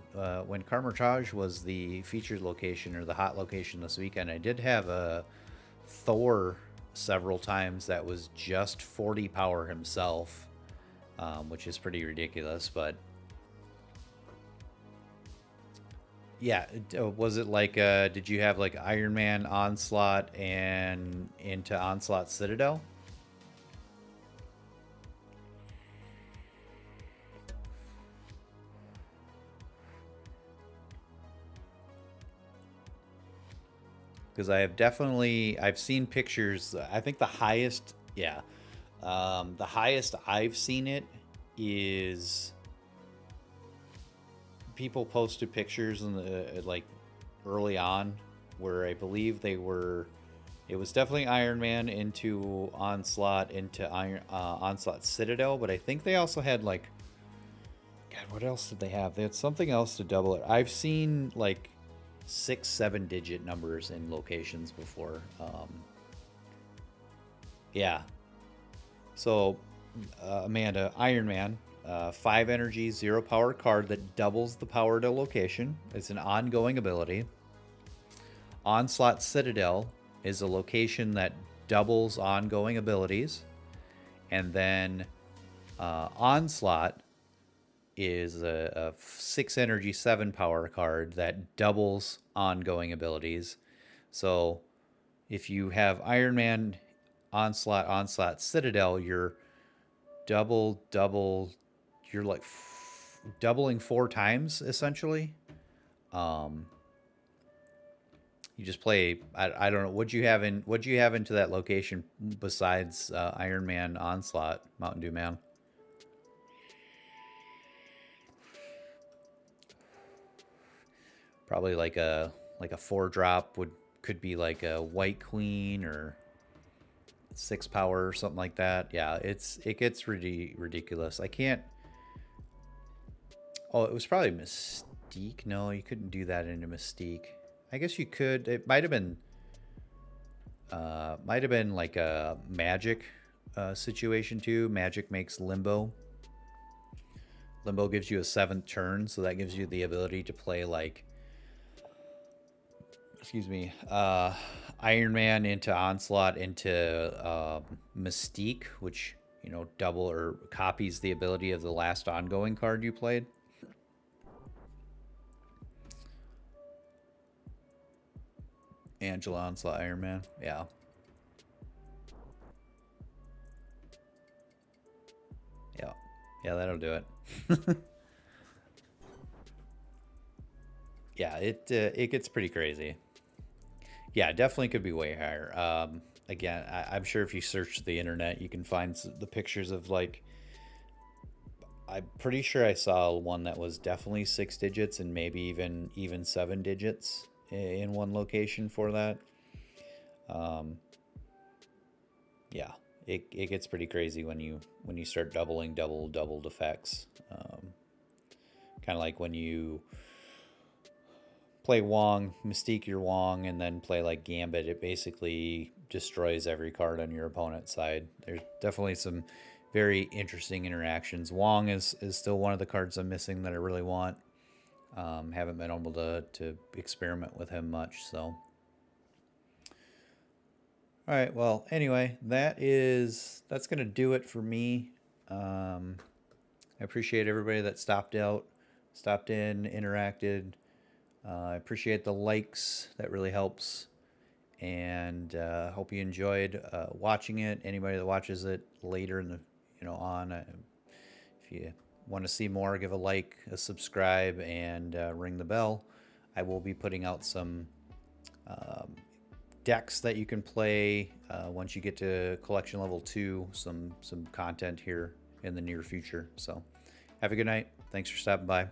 Carmartage was the featured location or the hot location this weekend. I did have a Thor several times that was just 40 power himself, which is pretty ridiculous. But yeah, was it like did you have like Iron Man Onslaught and into Onslaught Citadel? Because I've seen pictures. I think the highest, the highest I've seen it is people posted pictures in the like early on where I believe it was definitely Iron Man into Onslaught into Onslaught Citadel, but I think they also had like, God, what else did they have? They had something else to double it. I've seen like 6-7 digit numbers in locations before. Yeah. So, Amanda, Iron Man, 5 energy, 0 power card that doubles the power to location. It's an ongoing ability. Onslaught Citadel is a location that doubles ongoing abilities. And then Onslaught is a 6 energy, 7 power card that doubles ongoing abilities. So if you have Iron Man, Onslaught Citadel, you're you're like doubling 4 times essentially. You just play, I don't know, what'd you have into that location besides Iron Man Onslaught, Mountain Dew man? Probably like a 4-drop could be like a White Queen or 6 power or something like that. Yeah, it gets ridiculous. I can't. Oh, it was probably Mystique. No, you couldn't do that into Mystique. I guess you could. It might have been like a Magic situation too. Magic makes Limbo. Limbo gives you a 7th turn, so that gives you the ability to play like, Iron Man into Onslaught into Mystique, which, you know, double or copies the ability of the last ongoing card you played. Angela Onslaught Iron Man, yeah. Yeah, that'll do it. Yeah, it gets pretty crazy. Yeah, definitely could be way higher. Again, I'm sure if you search the internet, you can find the pictures of like. I'm pretty sure I saw one that was definitely 6 digits and maybe even 7 digits in one location for that. Yeah, it gets pretty crazy when you start doubling doubled effects. Kind of like when you play Wong, Mystique your Wong, and then play like Gambit, it basically destroys every card on your opponent's side. There's definitely some very interesting interactions. Wong is still one of the cards I'm missing that I really want. Haven't been able to experiment with him much, so. All right, well, anyway, that's going to do it for me. I appreciate everybody that stopped in, interacted. I appreciate the likes. That really helps. And hope you enjoyed watching it. Anybody that watches it later in the, if you want to see more, give a like, a subscribe, and ring the bell. I will be putting out some decks that you can play once you get to collection level 2. Some content here in the near future. So have a good night. Thanks for stopping by.